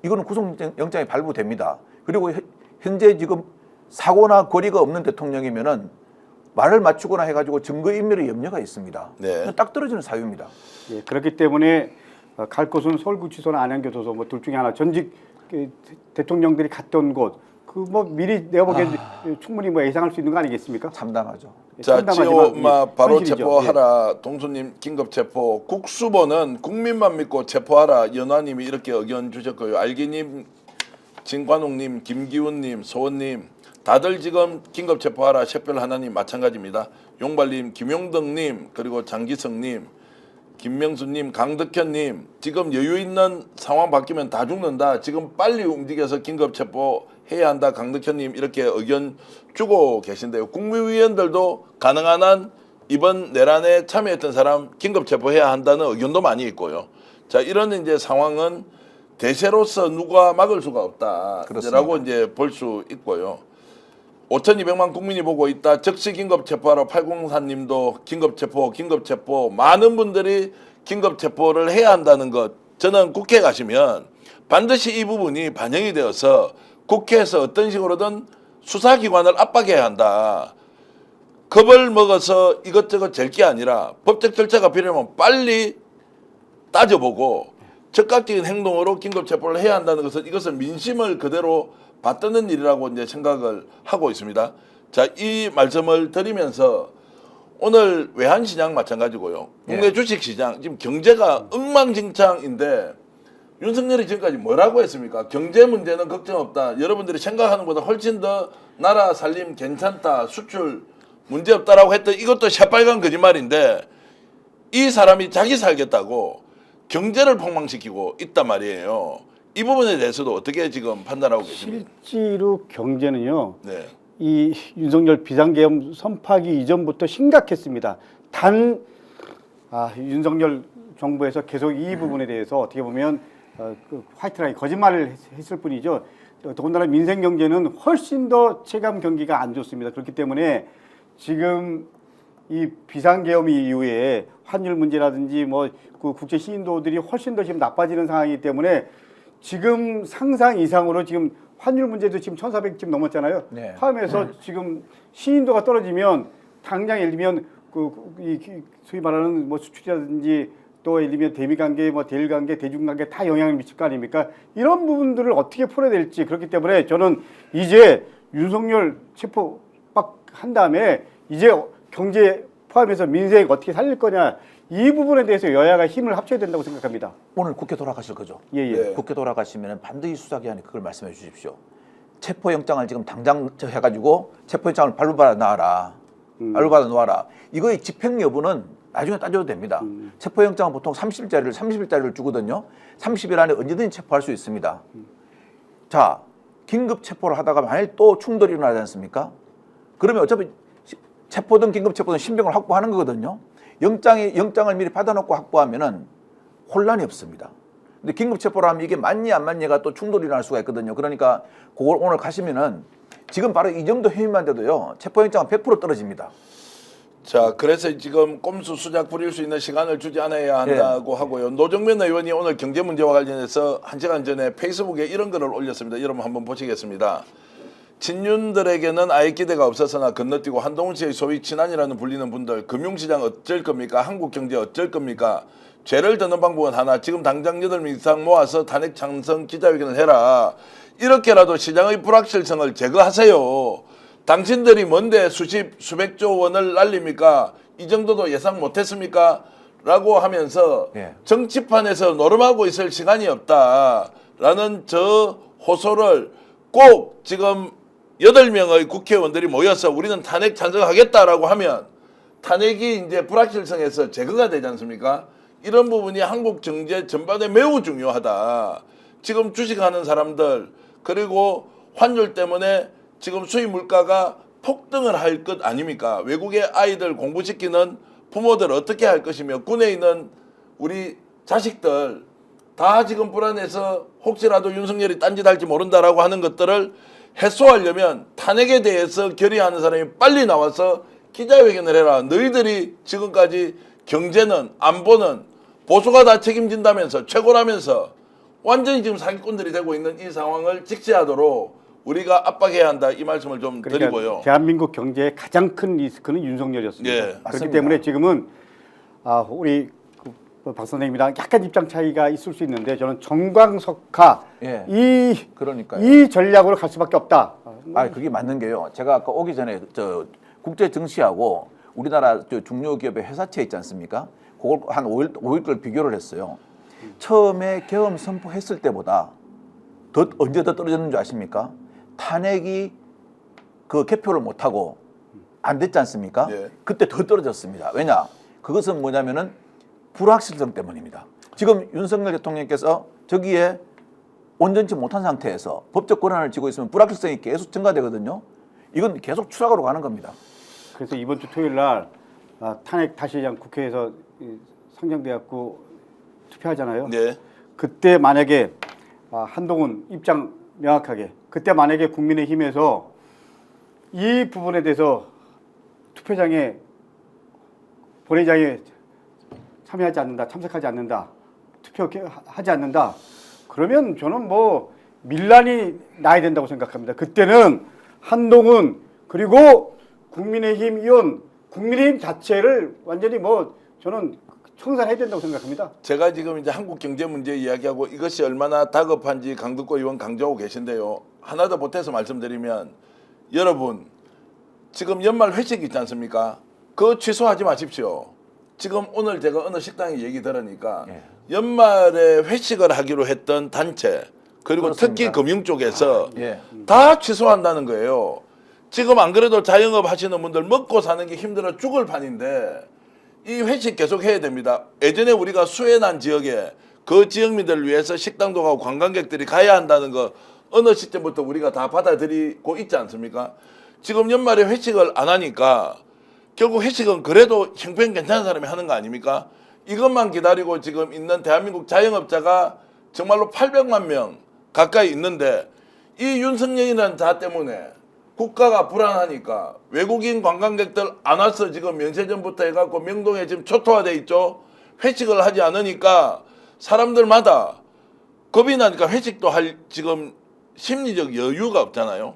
이거는 구속영장이 발부됩니다. 그리고 현재 지금 사고나 거리가 없는 대통령이면은 말을 맞추거나 해가지고 증거인멸의 염려가 있습니다. 네. 딱 떨어지는 사유입니다. 예, 그렇기 때문에 갈 곳은 서울구치소나 안양교도소 뭐 둘 중에 하나 전직 대통령들이 갔던 곳 그 뭐 미리 내가 보기엔 충분히 뭐 예상할 수 있는 거 아니겠습니까? 참담하죠. 자, 참담하지만, 지오마 예, 바로 현실이죠. 체포하라. 동수님 긴급 체포. 국수본은 국민만 믿고 체포하라. 연화님이 이렇게 의견 주셨고요. 알기님, 진관웅님, 김기훈님, 소원님 다들 지금 긴급 체포하라. 샛별 하나님 마찬가지입니다. 용발님, 김용덕님 그리고 장기성님, 김명수님, 강덕현님 지금 여유 있는 상황 바뀌면 다 죽는다. 지금 빨리 움직여서 긴급 체포해야 한다. 강덕현님 이렇게 의견 주고 계신데요. 국무위원들도 가능한 한 이번 내란에 참여했던 사람 긴급 체포해야 한다는 의견도 많이 있고요. 자, 이런 이제 상황은 대세로서 누가 막을 수가 없다라고 이제 볼 수 있고요. 5,200만 국민이 보고 있다. 즉시 긴급 체포하러 804님도 긴급 체포 많은 분들이 긴급 체포를 해야 한다는 것. 저는 국회 가시면 반드시 이 부분이 반영이 되어서 국회에서 어떤 식으로든 수사기관을 압박해야 한다. 겁을 먹어서 이것저것 잴 게 아니라 법적 절차가 필요하면 빨리 따져보고 즉각적인 행동으로 긴급 체포를 해야 한다는 것은 이것은 민심을 그대로 받드는 일이라고 이제 생각을 하고 있습니다. 자, 이 말씀을 드리면서 오늘 외환시장 마찬가지고요. 국내 예. 주식시장 지금 경제가 엉망진창인데 윤석열이 지금까지 뭐라고 했습니까? 경제 문제는 걱정 없다. 여러분들이 생각하는 것보다 훨씬 더 나라 살림 괜찮다. 수출 문제 없다라고 했던 이것도 새빨간 거짓말인데 이 사람이 자기 살겠다고 경제를 폭망시키고 있단 말이에요. 이 부분에 대해서도 어떻게 지금 판단하고 계십니까? 실제로 경제는요. 네. 이 윤석열 비상계엄 선포하기 이전부터 심각했습니다. 단 윤석열 정부에서 계속 이 부분에 대해서 어떻게 보면 그 화이트라인 거짓말을 했을 뿐이죠. 더군다나 민생 경제는 훨씬 더 체감 경기가 안 좋습니다. 그렇기 때문에 지금 이 비상계엄 이후에 환율 문제라든지 뭐 그 국제 시인도들이 훨씬 더 지금 나빠지는 상황이기 때문에 지금 상상 이상으로 지금 환율 문제도 지금 1,400 지금 넘었잖아요. 네. 포함해서 지금 시인도가 떨어지면 당장 예를 들면 소위 말하는 뭐 수출이라든지 또 예를 들면 대미 관계, 뭐 대일 관계, 대중 관계 다 영향을 미칠 거 아닙니까? 이런 부분들을 어떻게 풀어야 될지 그렇기 때문에 저는 이제 윤석열 체포 막 한 다음에 이제 경제 포함해서 민생 어떻게 살릴 거냐 이 부분에 대해서 여야가 힘을 합쳐야 된다고 생각합니다. 오늘 국회 돌아가실 거죠? 예. 네. 국회 돌아가시면 반드시 수사기관에 그걸 말씀해 주십시오. 체포영장을 지금 당장 해가지고 체포영장을 발로 받아 놔라. 발로 받아 놓아라. 이거의 집행 여부는 나중에 따져도 됩니다. 체포영장은 보통 30일짜리를 주거든요. 30일 안에 언제든지 체포할 수 있습니다. 자, 긴급 체포를 하다가 만일 또 충돌이 일어나지 않습니까? 그러면 어차피 체포든 긴급 체포든 신병을 확보하는 거거든요. 영장을 미리 받아놓고 확보하면은 혼란이 없습니다. 근데 긴급 체포를 하면 이게 맞니 안 맞니가 또 충돌이 일어날 수가 있거든요. 그러니까 그걸 오늘 가시면은 지금 바로 이 정도 혐의만 돼도요. 체포영장은 100% 떨어집니다. 자, 그래서 지금 꼼수 수작 부릴 수 있는 시간을 주지 않아야 한다고 하고요. 노정면 의원이 오늘 경제 문제와 관련해서 1시간 전에 페이스북에 이런 글을 올렸습니다. 여러분 한번 보시겠습니다. 친윤들에게는 아예 기대가 없었으나 건너뛰고 한동훈 씨의 소위 친한이라는 불리는 분들 금융시장 어쩔 겁니까? 한국경제 어쩔 겁니까? 죄를 듣는 방법은 하나. 지금 당장 8명 이상 모아서 탄핵 찬성 기자회견을 해라. 이렇게라도 시장의 불확실성을 제거하세요. 당신들이 뭔데 수백조 원을 날립니까? 이 정도도 예상 못했습니까? 라고 하면서 정치판에서 노름하고 있을 시간이 없다라는 저 호소를 꼭 지금 8명의 국회의원들이 모여서 우리는 탄핵 찬성하겠다라고 하면 탄핵이 이제 불확실성에서 제거가 되지 않습니까? 이런 부분이 한국 정제 전반에 매우 중요하다. 지금 주식하는 사람들 그리고 환율 때문에 지금 수입 물가가 폭등을 할 것 아닙니까? 외국의 아이들 공부시키는 부모들 어떻게 할 것이며 군에 있는 우리 자식들 다 지금 불안해서 혹시라도 윤석열이 딴짓할지 모른다라고 하는 것들을 해소하려면 탄핵에 대해서 결의하는 사람이 빨리 나와서 기자회견을 해라. 너희들이 지금까지 경제는 안보는 보수가 다 책임진다면서 최고라면서 완전히 지금 사기꾼들이 되고 있는 이 상황을 직시하도록 우리가 압박해야 한다. 이 말씀을 좀 드리고요. 대한민국 경제의 가장 큰 리스크는 윤석열이었습니다. 예, 그렇기 맞습니다. 때문에 지금은 우리 박 선생님이랑 약간 입장 차이가 있을 수 있는데 저는 정광석화 그러니까요. 이 전략으로 갈 수밖에 없다. 그게 맞는 게요. 제가 아까 오기 전에 국제 증시하고 우리나라 중요 기업의 회사채 있지 않습니까? 그걸 한 5일 걸 비교를 했어요. 처음에 계엄 선포했을 때보다 언제 더 떨어졌는 줄 아십니까? 탄핵이 그 개표를 못하고 안 됐지 않습니까? 네. 그때 더 떨어졌습니다. 왜냐? 그것은 뭐냐면은 불확실성 때문입니다. 지금 윤석열 대통령께서 저기에 온전치 못한 상태에서 법적 권한을 쥐고 있으면 불확실성이 계속 증가되거든요. 이건 계속 추락으로 가는 겁니다. 그래서 이번 주 토요일 날 탄핵 다시 그냥 국회에서 상정돼갖고 투표하잖아요. 네. 그때 만약에 한동훈 입장 명확하게 그때 만약에 국민의힘에서 이 부분에 대해서 투표장에 본회의장에 참여하지 않는다, 참석하지 않는다, 투표하지 않는다. 그러면 저는 뭐 밀란이 나야 된다고 생각합니다. 그때는 한동훈 그리고 국민의힘 의원, 국민의힘 자체를 완전히 뭐 저는 청산해야 된다고 생각합니다. 제가 지금 이제 한국 경제 문제 이야기하고 이것이 얼마나 다급한지 강덕구 의원 강조하고 계신데요. 하나 더 보태서 말씀드리면 여러분 지금 연말 회식 있지 않습니까? 그거 취소하지 마십시오. 지금 오늘 제가 어느 식당에 얘기 들으니까 예. 연말에 회식을 하기로 했던 단체 그리고 그렇습니다. 특히 금융 쪽에서 예. 다 취소한다는 거예요. 지금 안 그래도 자영업 하시는 분들 먹고 사는 게 힘들어 죽을 판인데 이 회식 계속 해야 됩니다. 예전에 우리가 수해난 지역에 그 지역민들을 위해서 식당도 가고 관광객들이 가야 한다는 거 어느 시점부터 우리가 다 받아들이고 있지 않습니까? 지금 연말에 회식을 안 하니까 결국 회식은 그래도 형편 괜찮은 사람이 하는 거 아닙니까? 이것만 기다리고 지금 있는 대한민국 자영업자가 정말로 800만 명 가까이 있는데 이 윤석열이라는 자 때문에 국가가 불안하니까 외국인 관광객들 안 와서 지금 면세점부터 해갖고 명동에 지금 초토화돼 있죠. 회식을 하지 않으니까 사람들마다 겁이 나니까 회식도 할 지금 심리적 여유가 없잖아요.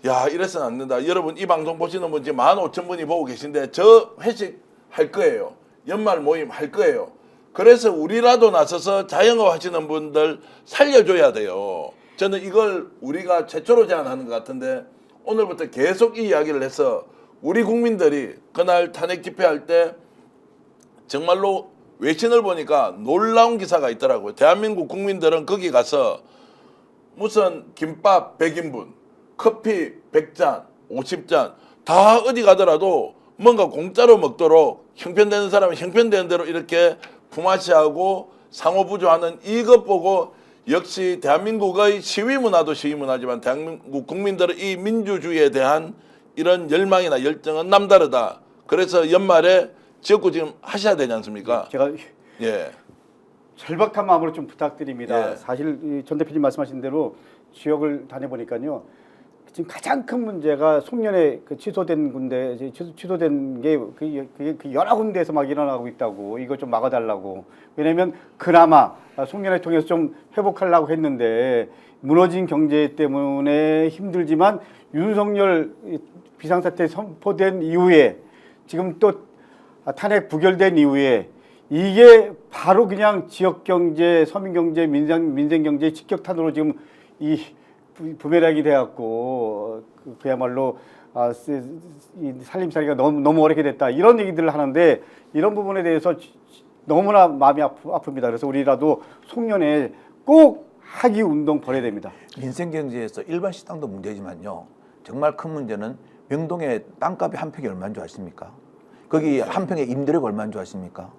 야 이래서는 안 된다. 여러분 이 방송 보시는 분 지금 15,000분이 보고 계신데 저 회식 할 거예요. 연말 모임 할 거예요. 그래서 우리라도 나서서 자영업 하시는 분들 살려줘야 돼요. 저는 이걸 우리가 최초로 제안하는 것 같은데 오늘부터 계속 이 이야기를 해서 우리 국민들이 그날 탄핵 집회할 때 정말로 외신을 보니까 놀라운 기사가 있더라고요. 대한민국 국민들은 거기 가서 무슨 김밥 100인분, 커피 100잔, 50잔 다 어디 가더라도 뭔가 공짜로 먹도록 형편되는 사람은 형편되는 대로 이렇게 품앗이하고 상호부조하는 이것 보고 역시 대한민국의 시위 문화도 시위 문화지만 대한민국 국민들의 이 민주주의에 대한 이런 열망이나 열정은 남다르다. 그래서 연말에 지역구 지금 하셔야 되지 않습니까? 제가 예. 절박한 마음으로 좀 부탁드립니다. 예. 사실 전 대표님 말씀하신 대로 지역을 다녀보니까요. 지금 가장 큰 문제가 송년회 그 취소된 군데 취소된 게 그 여러 군데에서 막 일어나고 있다고 이거 좀 막아달라고. 왜냐하면 그나마 송년회 통해서 좀 회복하려고 했는데 무너진 경제 때문에 힘들지만 윤석열 비상사태 선포된 이후에 지금 또 탄핵 부결된 이후에 이게 바로 그냥 지역 경제, 서민 경제, 민생 경제 직격탄으로 지금 이 부메랑이 돼갖고 그야말로 이 살림살이가 너무 어렵게 됐다 이런 얘기들을 하는데 이런 부분에 대해서 너무나 마음이 아픕니다. 그래서 우리라도 송년회 꼭 하기 운동 벌여야 됩니다. 민생 경제에서 일반 식당도 문제지만요. 정말 큰 문제는 명동의 땅값이 한 평이 얼마인 줄 아십니까? 거기 한 평의 임대료가 얼마인 줄 아십니까?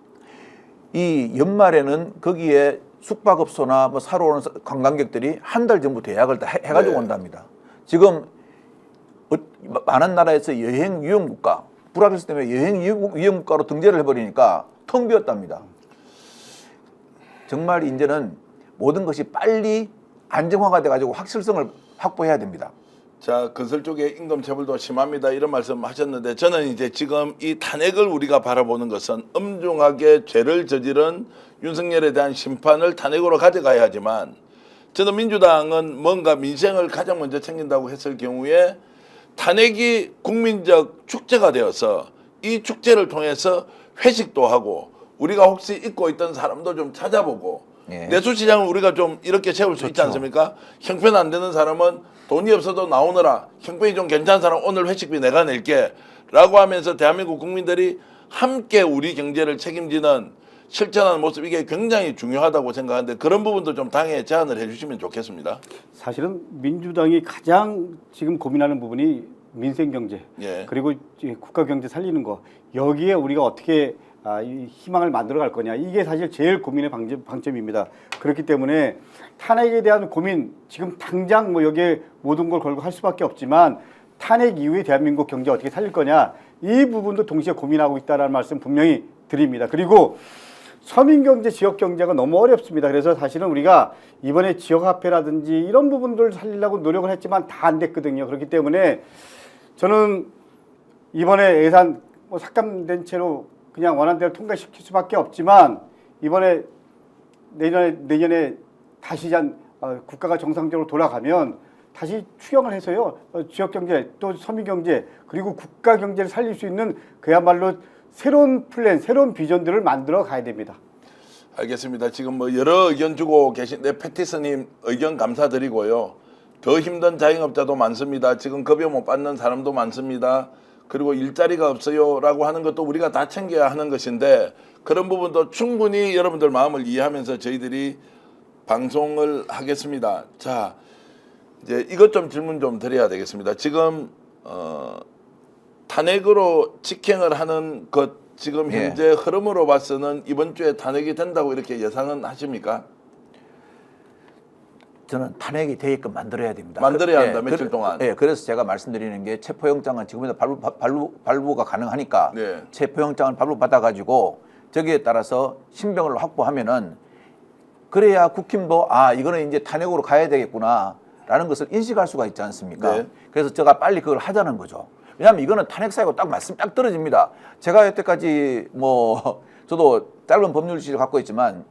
이 연말에는 거기에 숙박업소나 뭐 사러 오는 관광객들이 한 달 전부터 예약을 다 해가지고 네. 온답니다. 지금 많은 나라에서 여행 유형 국가, 불확실성 때문에 여행 유형 국가로 등재를 해버리니까 텅 비었답니다. 정말 이제는 모든 것이 빨리 안정화가 돼가지고 확실성을 확보해야 됩니다. 자, 건설 쪽에 임금 체불도 심합니다. 이런 말씀 하셨는데 저는 이제 지금 이 탄핵을 우리가 바라보는 것은 엄중하게 죄를 저지른 윤석열에 대한 심판을 탄핵으로 가져가야 하지만 저는 민주당은 뭔가 민생을 가장 먼저 챙긴다고 했을 경우에 탄핵이 국민적 축제가 되어서 이 축제를 통해서 회식도 하고 우리가 혹시 잊고 있던 사람도 좀 찾아보고 예. 내수시장을 우리가 좀 이렇게 채울 수 있지 그렇죠. 않습니까? 형편 안 되는 사람은 돈이 없어도 나오느라 형편이 좀 괜찮은 사람 오늘 회식비 내가 낼게 라고 하면서 대한민국 국민들이 함께 우리 경제를 책임지는 실천하는 모습 이게 굉장히 중요하다고 생각하는데 그런 부분도 좀 당에 제안을 해주시면 좋겠습니다. 사실은 민주당이 가장 지금 고민하는 부분이 민생 경제 예. 그리고 이제 국가 경제 살리는 거 여기에 우리가 어떻게 이 희망을 만들어 갈 거냐 이게 사실 제일 고민의 방점입니다. 그렇기 때문에 탄핵에 대한 고민 지금 당장 뭐 여기에 모든 걸 걸고 할 수밖에 없지만 탄핵 이후에 대한민국 경제 어떻게 살릴 거냐 이 부분도 동시에 고민하고 있다는 말씀 분명히 드립니다. 그리고 서민경제, 지역경제가 너무 어렵습니다. 그래서 사실은 우리가 이번에 지역화폐라든지 이런 부분들을 살리려고 노력을 했지만 다 안 됐거든요. 그렇기 때문에 저는 이번에 예산 뭐 삭감된 채로 그냥 원안대로 통과시킬 수밖에 없지만 이번에 내년에 다시 국가가 정상적으로 돌아가면 다시 추경을 해서요 지역경제 또 서민경제 그리고 국가경제를 살릴 수 있는 그야말로 새로운 플랜, 새로운 비전들을 만들어 가야 됩니다. 알겠습니다. 지금 뭐 여러 의견 주고 계신데 패티스님 의견 감사드리고요. 더 힘든 자영업자도 많습니다. 지금 급여 못 받는 사람도 많습니다. 그리고 일자리가 없어요라고 하는 것도 우리가 다 챙겨야 하는 것인데 그런 부분도 충분히 여러분들 마음을 이해하면서 저희들이 방송을 하겠습니다. 자, 이제 이것 좀 질문 좀 드려야 되겠습니다. 지금 탄핵으로 직행을 하는 것 지금 예. 현재 흐름으로 봐서는 이번 주에 탄핵이 된다고 이렇게 예상은 하십니까? 저는 탄핵이 되게끔 만들어야 됩니다. 만들어야 한다, 며칠 동안. 예, 그래서 제가 말씀드리는 게 체포영장은 지금이다 발부가 가능하니까 네. 체포영장을 발부받아가지고 저기에 따라서 신병을 확보하면은 그래야 국힘도 이거는 이제 탄핵으로 가야 되겠구나라는 것을 인식할 수가 있지 않습니까? 네. 그래서 제가 빨리 그걸 하자는 거죠. 왜냐하면 이거는 탄핵 사유가 딱 말씀 딱 떨어집니다. 제가 여태까지 뭐 저도 짧은 법률 지식을 갖고 있지만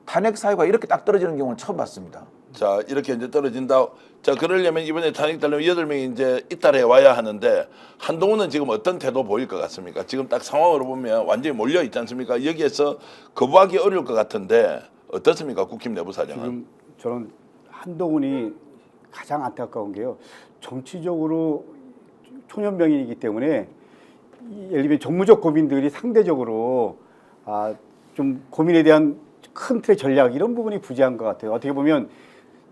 탄핵 사유가 이렇게 딱 떨어지는 경우는 처음 봤습니다. 자, 이렇게 이제 떨어진다. 자, 그러려면 이번에 탄핵 되려면 8명이 이제 이달에 와야 하는데 한동훈은 지금 어떤 태도 보일 것 같습니까? 지금 딱 상황으로 보면 완전히 몰려 있지 않습니까? 여기에서 거부하기 어려울 것 같은데 어떻습니까? 국힘 내부 사정은. 지금 저는 한동훈이 가장 안타까운 게요. 정치적으로 초년병이기 때문에 예를 들면 정무적 고민들이 상대적으로 좀 고민에 대한 큰 틀의 전략 이런 부분이 부재한 것 같아요. 어떻게 보면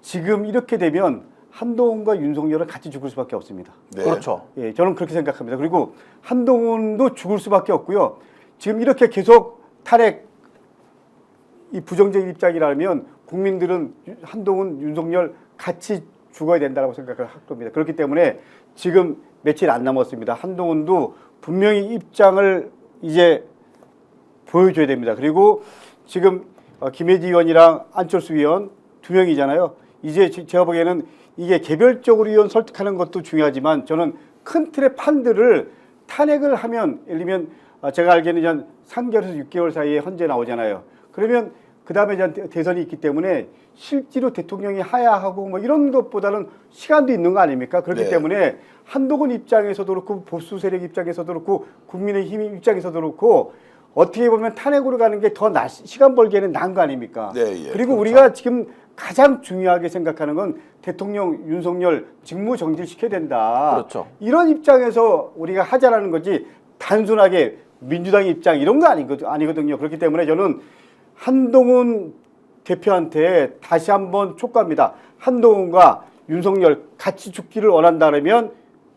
지금 이렇게 되면 한동훈과 윤석열은 같이 죽을 수밖에 없습니다. 네. 그렇죠. 예, 저는 그렇게 생각합니다. 그리고 한동훈도 죽을 수밖에 없고요. 지금 이렇게 계속 탄핵 이 부정적인 입장이라면 국민들은 한동훈, 윤석열 같이 죽어야 된다고 생각을 할 겁니다. 그렇기 때문에 지금 며칠 안 남았습니다. 한동훈도 분명히 입장을 이제 보여줘야 됩니다. 그리고 지금 김혜지 의원이랑 안철수 의원 2명이잖아요. 이제 제가 보기에는 이게 개별적으로 의원 설득하는 것도 중요하지만 저는 큰 틀의 판들을 탄핵을 하면 예를 들면 제가 알기에는 한 3개월에서 6개월 사이에 헌재 나오잖아요. 그러면 그 다음에 대선이 있기 때문에 실제로 대통령이 하야하고 뭐 이런 것보다는 시간도 있는 거 아닙니까? 그렇기 네. 때문에 한동훈 입장에서도 그렇고 보수 세력 입장에서도 그렇고 국민의힘 입장에서도 그렇고 어떻게 보면 탄핵으로 가는 게 더 시간 벌기에는 나은 거 아닙니까? 네, 예, 그리고 그렇죠. 우리가 지금 가장 중요하게 생각하는 건 대통령 윤석열 직무 정지시켜야 된다. 그렇죠. 이런 입장에서 우리가 하자라는 거지 단순하게 민주당 입장 이런 거 아니거든요. 그렇기 때문에 저는 한동훈 대표한테 다시 한번 촉구합니다. 한동훈과 윤석열 같이 죽기를 원한다면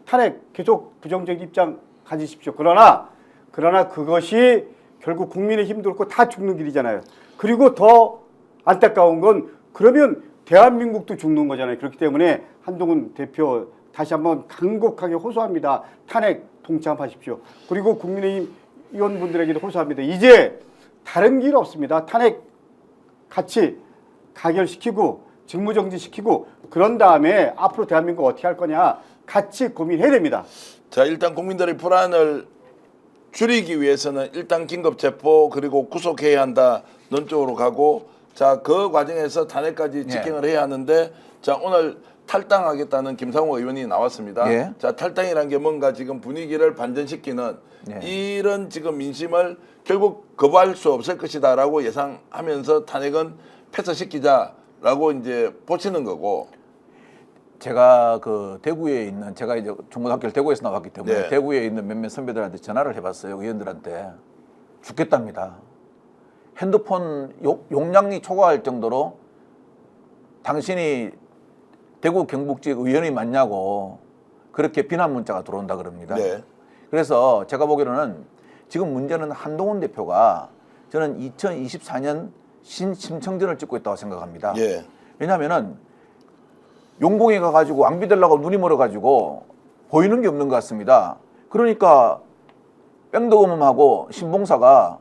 탄핵 계속 부정적인 입장 가지십시오. 그러나 그것이 결국 국민의힘도 그렇고 다 죽는 길이잖아요. 그리고 더 안타까운 건 그러면 대한민국도 죽는 거잖아요. 그렇기 때문에 한동훈 대표 다시 한번 간곡하게 호소합니다. 탄핵 동참하십시오. 그리고 국민의힘 의원분들에게도 호소합니다. 이제 다른 길 없습니다. 탄핵 같이 가결시키고 직무정지시키고 그런 다음에 앞으로 대한민국 어떻게 할 거냐 같이 고민해야 됩니다. 자, 일단 국민들의 불안을 줄이기 위해서는 일단 긴급 체포 그리고 구속해야 한다는 쪽으로 가고 자, 그 과정에서 탄핵까지 직행을 해야 하는데 자, 오늘 탈당하겠다는 김상호 의원이 나왔습니다. 예. 자, 탈당이라는 게 뭔가 지금 분위기를 반전시키는 이런 지금 민심을 결국 거부할 수 없을 것이다라고 예상하면서 탄핵은 패소시키자라고 이제 보시는 거고. 제가 그 대구에 있는 제가 이제 중고등학교를 대구에서 나왔기 때문에 네. 대구에 있는 몇몇 선배들한테 전화를 해봤어요. 의원들한테 죽겠답니다. 핸드폰 용량이 초과할 정도로 당신이 대구 경북지역 의원이 맞냐고 그렇게 비난 문자가 들어온다 그럽니다. 네. 그래서 제가 보기로는 지금 문제는 한동훈 대표가 저는 2024년 신심청전을 찍고 있다고 생각합니다. 예. 왜냐하면은 용궁에 가가지고 왕비되려고 눈이 멀어가지고 보이는 게 없는 것 같습니다. 그러니까 뺑덕음하고 신봉사가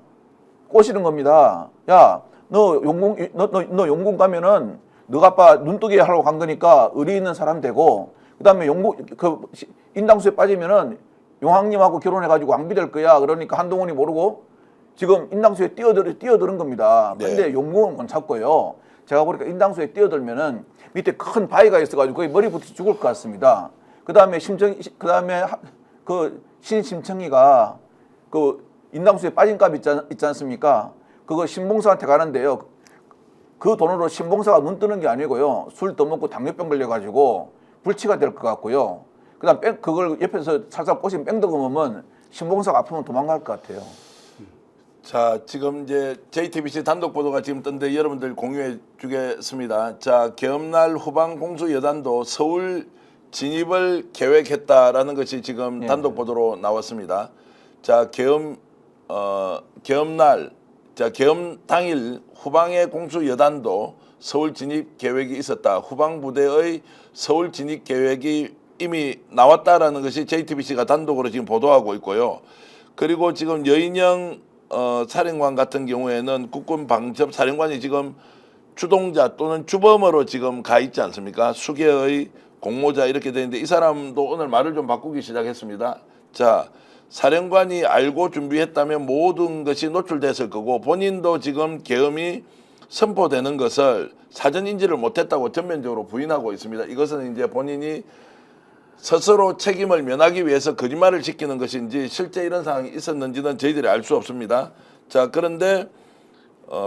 꼬시는 겁니다. 야, 너 용궁 가면은 너가 아빠 눈뜨기 하려고 간 거니까 의리 있는 사람 되고 그다음에 인당수에 빠지면은 용왕님하고 결혼해가지고 왕비될 거야. 그러니까 한동훈이 모르고 지금 인당수에 뛰어드는 겁니다. 근데 네. 용궁은 못 찾고요. 제가 보니까 인당수에 뛰어들면은 밑에 큰 바위가 있어가지고 거기 머리 부딪혀 죽을 것 같습니다. 그다음에 신심청이가 그 인당수에 빠진 값 있지 않습니까? 그거 신봉사한테 가는데요. 그 돈으로 신봉사가 눈 뜨는 게 아니고요. 술 떠먹고 당뇨병 걸려가지고 불치가 될 것 같고요. 그다음 그걸 옆에서 살살 꼬시면 뺑덕으면 신봉사가 아프면 도망갈 것 같아요. 자, 지금 이제 JTBC 단독 보도가 지금 떴는데 여러분들 공유해 주겠습니다. 자, 계엄날 후방 공수 여단도 서울 진입을 계획했다라는 것이 지금 예. 단독 보도로 나왔습니다. 자, 계엄날, 자, 계엄 당일 후방의 공수 여단도 서울 진입 계획이 있었다. 후방 부대의 서울 진입 계획이 이미 나왔다라는 것이 JTBC가 단독으로 지금 보도하고 있고요. 그리고 지금 여인영 사령관 같은 경우에는 국군 방첩 사령관이 지금 주동자 또는 주범으로 지금 가 있지 않습니까? 수계의 공모자 이렇게 되는데 이 사람도 오늘 말을 좀 바꾸기 시작했습니다. 자, 사령관이 알고 준비했다면 모든 것이 노출됐을 거고 본인도 지금 계엄이 선포되는 것을 사전 인지를 못했다고 전면적으로 부인하고 있습니다. 이것은 이제 본인이 스스로 책임을 면하기 위해서 거짓말을 지키는 것인지 실제 이런 상황이 있었는지는 저희들이 알 수 없습니다. 자, 그런데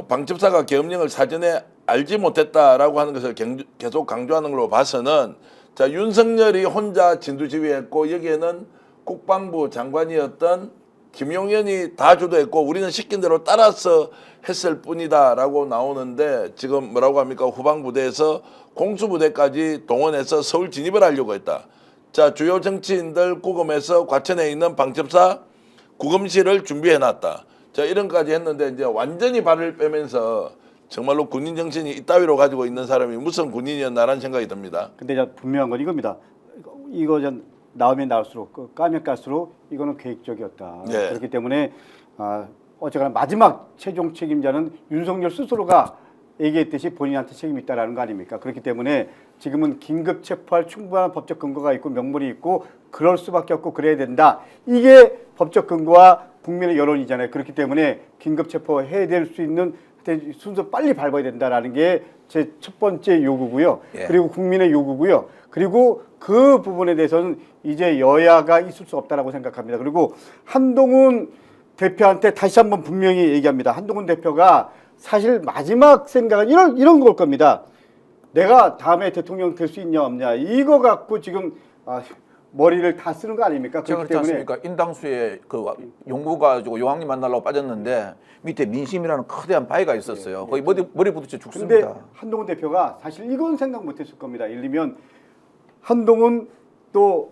방첩사가 계엄령을 사전에 알지 못했다라고 하는 것을 계속 강조하는 걸로 봐서는 자, 윤석열이 혼자 진두지휘했고 여기에는 국방부 장관이었던 김용현이 다 주도했고 우리는 시킨 대로 따라서 했을 뿐이다라고 나오는데 지금 뭐라고 합니까? 후방부대에서 공수부대까지 동원해서 서울 진입을 하려고 했다. 자, 주요 정치인들 구금해서 과천에 있는 방첩사 구금실을 준비해놨다. 자, 이런까지 했는데 이제 완전히 발을 빼면서 정말로 군인 정신이 이따위로 가지고 있는 사람이 무슨 군인이었나라는 생각이 듭니다. 근데 이제 분명한 건 이겁니다. 이거 전 나오면 나올수록 까면 깔수록 이거는 계획적이었다. 네. 그렇기 때문에 어쨌거나 마지막 최종 책임자는 윤석열 스스로가 얘기했듯이 본인한테 책임이 있다라는 거 아닙니까? 그렇기 때문에 지금은 긴급 체포할 충분한 법적 근거가 있고 명분이 있고 그럴 수밖에 없고 그래야 된다. 이게 법적 근거와 국민의 여론이잖아요. 그렇기 때문에 긴급 체포해야 될 수 있는 순서 빨리 밟아야 된다라는 게 제 첫 번째 요구고요. 예. 그리고 국민의 요구고요. 그리고 그 부분에 대해서는 이제 여야가 있을 수 없다라고 생각합니다. 그리고 한동훈 대표한테 다시 한번 분명히 얘기합니다. 한동훈 대표가 사실 마지막 생각은 이런 걸 겁니다. 내가 다음에 대통령 될 수 있냐 없냐 이거 갖고 지금 머리를 다 쓰는 거 아닙니까? 제가 그렇기 그렇지 때문에 않습니까? 인당수에 그 용구 가지고 요왕님 만나려고 빠졌는데 밑에 민심이라는 거대한 바위가 있었어요. 거기 머리 부딪혀 근데 죽습니다. 한동훈 대표가 사실 이건 생각 못했을 겁니다. 예를 들면 한동훈 또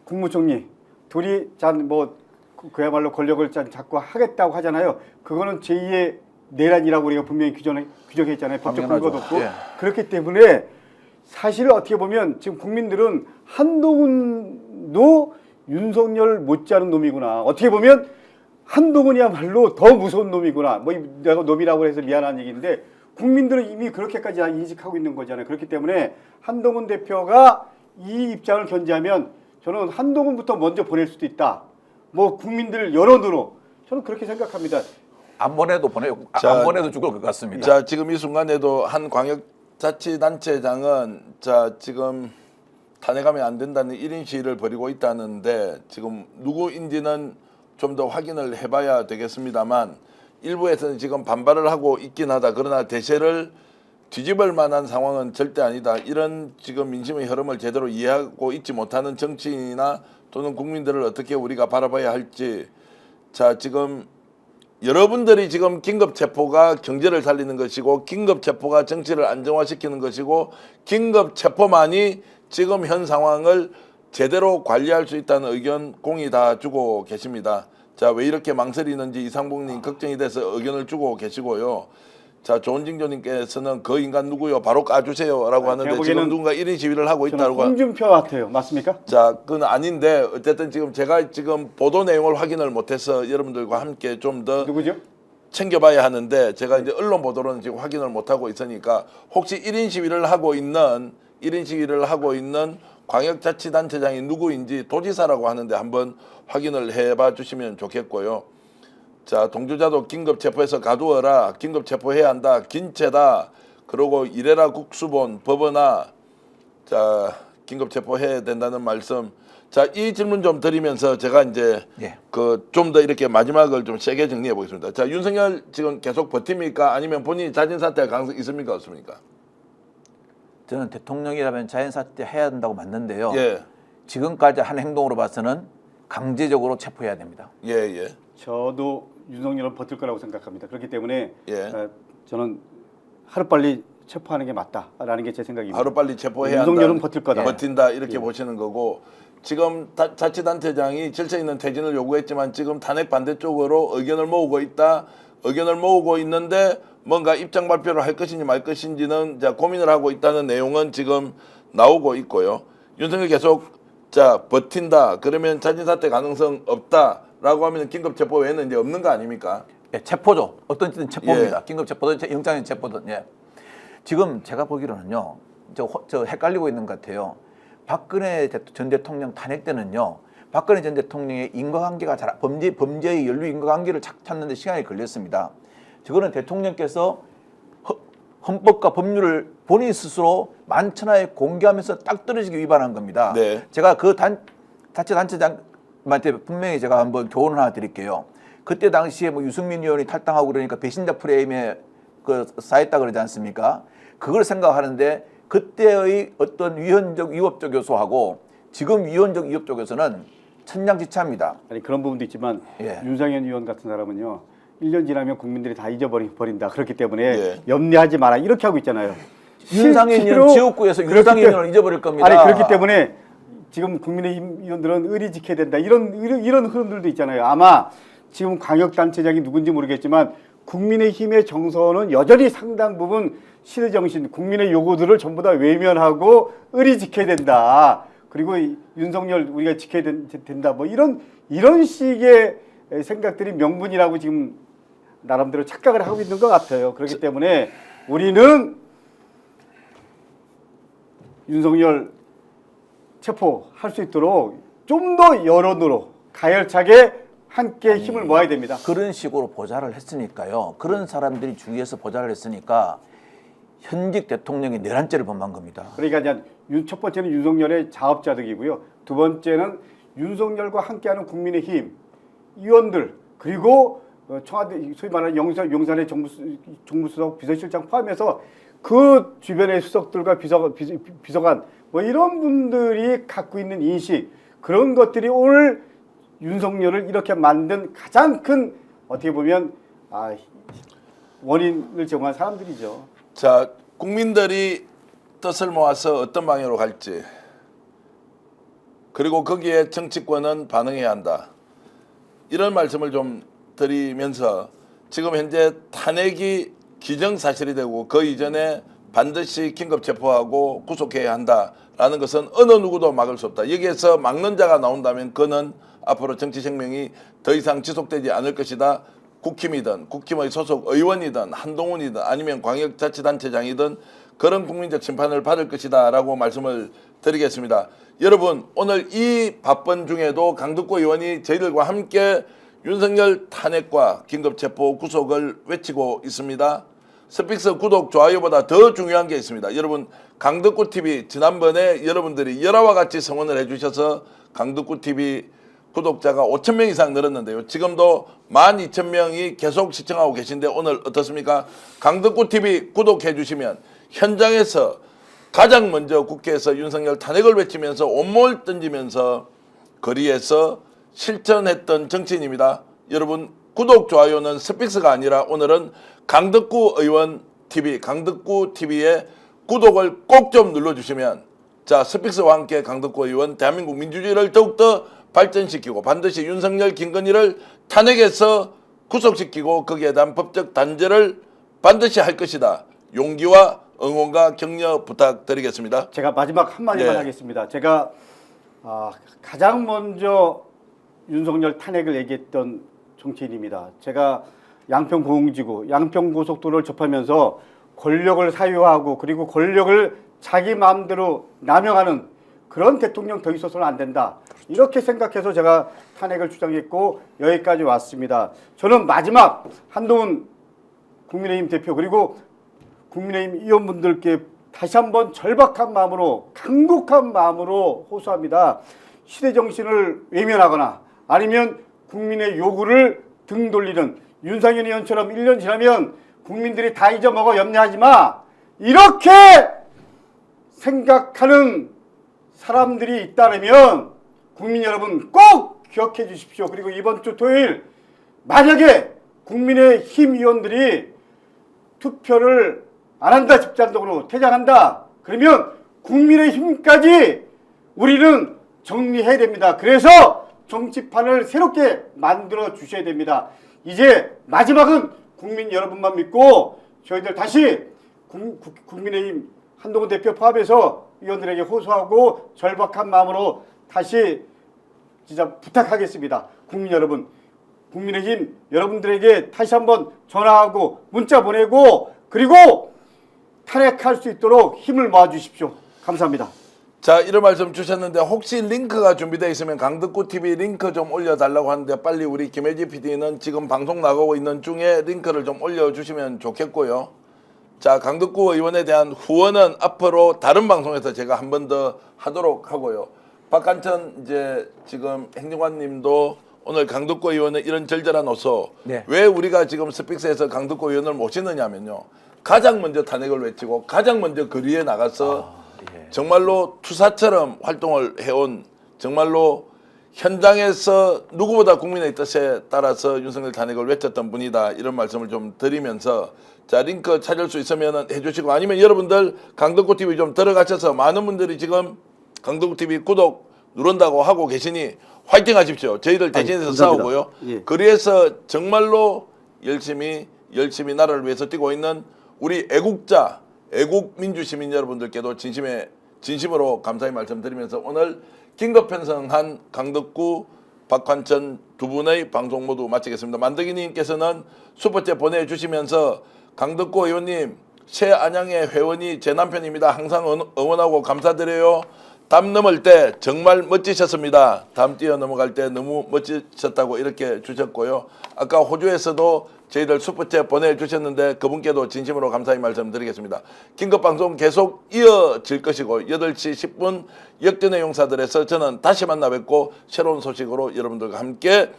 국무총리 둘이 그야말로 권력을 잡고 하겠다고 하잖아요. 그거는 제2의 내란이라고 우리가 분명히 규정했잖아요. 법적 당연하죠. 근거도 없고. 예. 그렇기 때문에 사실 어떻게 보면 지금 국민들은 한동훈도 윤석열 못지않은 놈이구나. 어떻게 보면 한동훈이야말로 더 무서운 놈이구나. 내가 놈이라고 해서 미안한 얘기인데 국민들은 이미 그렇게까지 인식하고 있는 거잖아요. 그렇기 때문에 한동훈 대표가 이 입장을 견지하면 저는 한동훈부터 먼저 보낼 수도 있다. 국민들 여론으로 저는 그렇게 생각합니다. 안 보내도 자, 안 보내도 죽을 것 같습니다. 자, 지금 이 순간에도 한 광역자치단체장은 자, 지금 탄핵하면 안 된다는 1인 시위를 벌이고 있다는데 지금 누구인지는 좀 더 확인을 해봐야 되겠습니다만 일부에서는 지금 반발을 하고 있긴 하다. 그러나 대세를 뒤집을 만한 상황은 절대 아니다. 이런 지금 민심의 흐름을 제대로 이해하고 있지 못하는 정치인이나 또는 국민들을 어떻게 우리가 바라봐야 할지. 자, 지금 여러분들이 지금 긴급체포가 경제를 살리는 것이고 긴급체포가 정치를 안정화시키는 것이고 긴급체포만이 지금 현 상황을 제대로 관리할 수 있다는 의견 공이 다 주고 계십니다. 자, 왜 이렇게 망설이는지 이상봉님 걱정이 돼서 의견을 주고 계시고요. 자, 조은징조님께서는 그 인간 누구요? 바로 까주세요 라고 하는데 지금 누군가 1인 시위를 하고 있다고. 홍준표 같아요. 맞습니까? 자, 그건 아닌데 어쨌든 제가 지금 보도 내용을 확인을 못해서 여러분들과 함께 좀 더 누구죠? 챙겨봐야 하는데 제가 이제 언론 보도로는 지금 확인을 못하고 있으니까 혹시 1인 시위를 하고 있는 광역자치단체장이 누구인지 도지사라고 하는데 한번 확인을 해봐 주시면 좋겠고요. 자, 동조자도 긴급체포해서 가두어라. 긴급체포해야 한다. 긴체다. 그러고 이래라 국수본 법원아. 자, 긴급체포해야 된다는 말씀. 자, 이 질문 좀 드리면서 제가 이제 예. 그 좀 더 이렇게 마지막을 좀 세게 정리해 보겠습니다. 자, 윤석열 지금 계속 버팁니까? 아니면 본인이 자진 사퇴할 가능성이 있습니까? 없습니까? 저는 대통령이라면 자연사퇴 해야 된다고 맞는데요. 예, 지금까지 한 행동으로 봐서는 강제적으로 체포해야 됩니다. 예, 예. 저도 윤석열은 버틸 거라고 생각합니다. 그렇기 때문에 예. 저는 하루빨리 체포하는 게 맞다라는 게 제 생각입니다. 하루빨리 체포해야 윤석열은 한다. 버틸 거다. 버틴다 이렇게 보시는 거고 지금 자치단체장이 질서 있는 퇴진을 요구했지만 지금 탄핵 반대쪽으로 의견을 모으고 있다. 의견을 모으고 있는데 뭔가 입장 발표를 할 것인지 말 것인지는 자 고민을 하고 있다는 내용은 지금 나오고 있고요. 윤석열 계속 자 버틴다. 그러면 자진 사퇴 가능성 없다라고 하면 긴급 체포 외에는 이제 없는 거 아닙니까? 예, 체포죠. 어떤 짓든 체포입니다. 예. 긴급 체포든 영장인 체포든. 예. 지금 제가 보기로는요. 저 헷갈리고 있는 것 같아요. 박근혜 전 대통령 탄핵 때는요. 박근혜 전 대통령의 인과관계가 잘 범죄의 연루 인과관계를 찾는데 시간이 걸렸습니다. 저거는 대통령께서 헌법과 법률을 본인 스스로 만천하에 공개하면서 딱 떨어지게 위반한 겁니다. 네. 제가 그 자치단체장한테 분명히 제가 한번 교훈을 하나 드릴게요. 그때 당시에 뭐 유승민 의원이 탈당하고 그러니까 배신자 프레임에 그 쌓였다 그러지 않습니까? 그걸 생각하는데 그때의 어떤 위헌적 위법적 요소하고 지금 위헌적 위법적 요소는 천냥지차입니다. 아니 그런 부분도 있지만 예. 윤상현 의원 같은 사람은요. 1년 지나면 국민들이 다 잊어버린다. 그렇기 때문에 예. 염려하지 마라. 이렇게 하고 있잖아요. 윤상현 의원 실제로 지역구에서 그렇기 윤상현 때문에- 의원을 잊어버릴 겁니다. 아니 그렇기 때문에 지금 국민의힘 의원들은 의리 지켜야 된다. 이런 흐름들도 있잖아요. 아마 지금 광역단체장이 누군지 모르겠지만 국민의힘의 정서는 여전히 상당 부분 시대 정신, 국민의 요구들을 전부 다 외면하고 의리 지켜야 된다. 그리고 윤석열 우리가 지켜야 된다. 뭐 이런 식의 생각들이 명분이라고 지금 나름대로 착각을 하고 있는 것 같아요. 그렇기 때문에 우리는 윤석열 체포할 수 있도록 좀 더 여론으로 가열차게 함께 힘을 모아야 됩니다. 그런 식으로 보좌를 했으니까요. 그런 사람들이 주위에서 보좌를 했으니까 현직 대통령이 내란죄를 범한 겁니다. 그러니까 이제 첫 번째는 윤석열의 자업자득이고요. 두 번째는 윤석열과 함께하는 국민의힘 의원들 그리고 청와대 소위 말하는 용산의 정무수석 비서실장 포함해서 그 주변의 수석들과 비서관 뭐 이런 분들이 갖고 있는 인식 그런 것들이 오늘 윤석열을 이렇게 만든 가장 큰 어떻게 보면 원인을 제공한 사람들이죠. 자, 국민들이 뜻을 모아서 어떤 방향으로 갈지 그리고 거기에 정치권은 반응해야 한다. 이런 말씀을 좀 드리면서 지금 현재 탄핵이 기정사실이 되고 그 이전에 반드시 긴급 체포하고 구속해야 한다라는 것은 어느 누구도 막을 수 없다. 여기에서 막는 자가 나온다면 그는 앞으로 정치 생명이 더 이상 지속되지 않을 것이다. 국힘이든 국힘의 소속 의원이든 한동훈이든 아니면 광역자치단체장이든 그런 국민적 심판을 받을 것이다 라고 말씀을 드리겠습니다. 여러분 오늘 이 바쁜 중에도 강덕구 의원이 저희들과 함께 윤석열 탄핵과 긴급체포 구속을 외치고 있습니다. 스픽스 구독, 좋아요보다 더 중요한 게 있습니다. 여러분 강덕구TV 지난번에 여러분들이 열화와 같이 성원을 해주셔서 강덕구TV 구독자가 5,000명 이상 늘었는데요. 지금도 12,000명이 계속 시청하고 계신데 오늘 어떻습니까? 강덕구TV 구독해 주시면 현장에서 가장 먼저 국회에서 윤석열 탄핵을 외치면서 온몸을 던지면서 거리에서 실천했던 정치인입니다. 여러분 구독, 좋아요는 스픽스가 아니라 오늘은 강덕구 의원 TV, 강덕구 TV의 구독을 꼭 좀 눌러주시면 자 스픽스와 함께 강덕구 의원 대한민국 민주주의를 더욱더 발전시키고 반드시 윤석열, 김건희를 탄핵해서 구속시키고 거기에 대한 법적 단죄를 반드시 할 것이다. 용기와 응원과 격려 부탁드리겠습니다. 제가 마지막 한마디만 네. 하겠습니다. 제가 가장 먼저 윤석열 탄핵을 얘기했던 정치인입니다. 제가 양평공지구, 양평고속도로를 접하면서 권력을 사유하고 그리고 권력을 자기 마음대로 남용하는 그런 대통령 더 있어서는 안 된다. 이렇게 생각해서 제가 탄핵을 주장했고 여기까지 왔습니다. 저는 마지막 한동훈 국민의힘 대표 그리고 국민의힘 의원분들께 다시 한번 절박한 마음으로 강국한 마음으로 호소합니다. 시대 정신을 외면하거나 아니면 국민의 요구를 등 돌리는 윤상현 의원처럼 1년 지나면 국민들이 다 잊어먹어 염려하지 마. 이렇게 생각하는 사람들이 있다면 국민 여러분 꼭 기억해 주십시오. 그리고 이번 주 토요일 만약에 국민의힘 의원들이 투표를 안 한다, 집단적으로 퇴장한다, 그러면 국민의힘까지 우리는 정리해야 됩니다. 그래서 정치판을 새롭게 만들어 주셔야 됩니다. 이제 마지막은 국민 여러분만 믿고 저희들 다시 국민의힘 한동훈 대표 포함해서 의원들에게 호소하고 절박한 마음으로 다시 진짜 부탁하겠습니다. 국민 여러분, 국민의힘 여러분들에게 다시 한번 전화하고 문자 보내고 그리고 탄핵할 수 있도록 힘을 모아 주십시오. 감사합니다. 자, 이런 말씀 주셨는데 혹시 링크가 준비되어 있으면 강덕구 TV 링크 좀 올려달라고 하는데 빨리 우리 김혜지 PD는 지금 방송 나가고 있는 중에 링크를 좀 올려주시면 좋겠고요. 자, 강덕구 의원에 대한 후원은 앞으로 다른 방송에서 제가 한 번 더 하도록 하고요. 박한천 이제 지금 행정관님도 오늘 강덕구 의원의 이런 절절한 호소, 네. 왜 우리가 지금 스픽스에서 강덕구 의원을 모시느냐면요, 가장 먼저 탄핵을 외치고 가장 먼저 거리에 나가서 정말로 투사처럼 활동을 해온, 정말로 현장에서 누구보다 국민의 뜻에 따라서 윤석열 탄핵을 외쳤던 분이다, 이런 말씀을 좀 드리면서, 자, 링크 찾을 수 있으면 해주시고, 아니면 여러분들 강덕구 TV 좀 들어가셔서 많은 분들이 지금 강덕구 TV 구독 누른다고 하고 계시니 화이팅 하십시오. 저희들 대신해서 싸우고요. 예. 거리에서 정말로 열심히 나라를 위해서 뛰고 있는 우리 애국자, 애국 민주 시민 여러분들께도 진심으로 감사의 말씀드리면서 오늘 긴급 편성한 강덕구, 박환천 두 분의 방송 모두 마치겠습니다. 만덕이님께서는 슈퍼챗 보내주시면서 강덕구 의원님, 새 안양의 회원이 제 남편입니다. 항상 응원하고 감사드려요. 담 넘을 때 정말 멋지셨습니다. 담 뛰어넘어갈 때 너무 멋지셨다고 이렇게 주셨고요. 아까 호주에서도 저희들 슈퍼챗 보내주셨는데 그분께도 진심으로 감사의 말씀드리겠습니다. 긴급방송 계속 이어질 것이고 8시 10분 역전의 용사들에서 저는 다시 만나 뵙고 새로운 소식으로 여러분들과 함께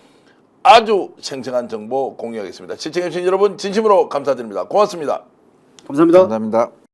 아주 생생한 정보 공유하겠습니다. 시청해주신 여러분 진심으로 감사드립니다. 고맙습니다. 감사합니다. 감사합니다.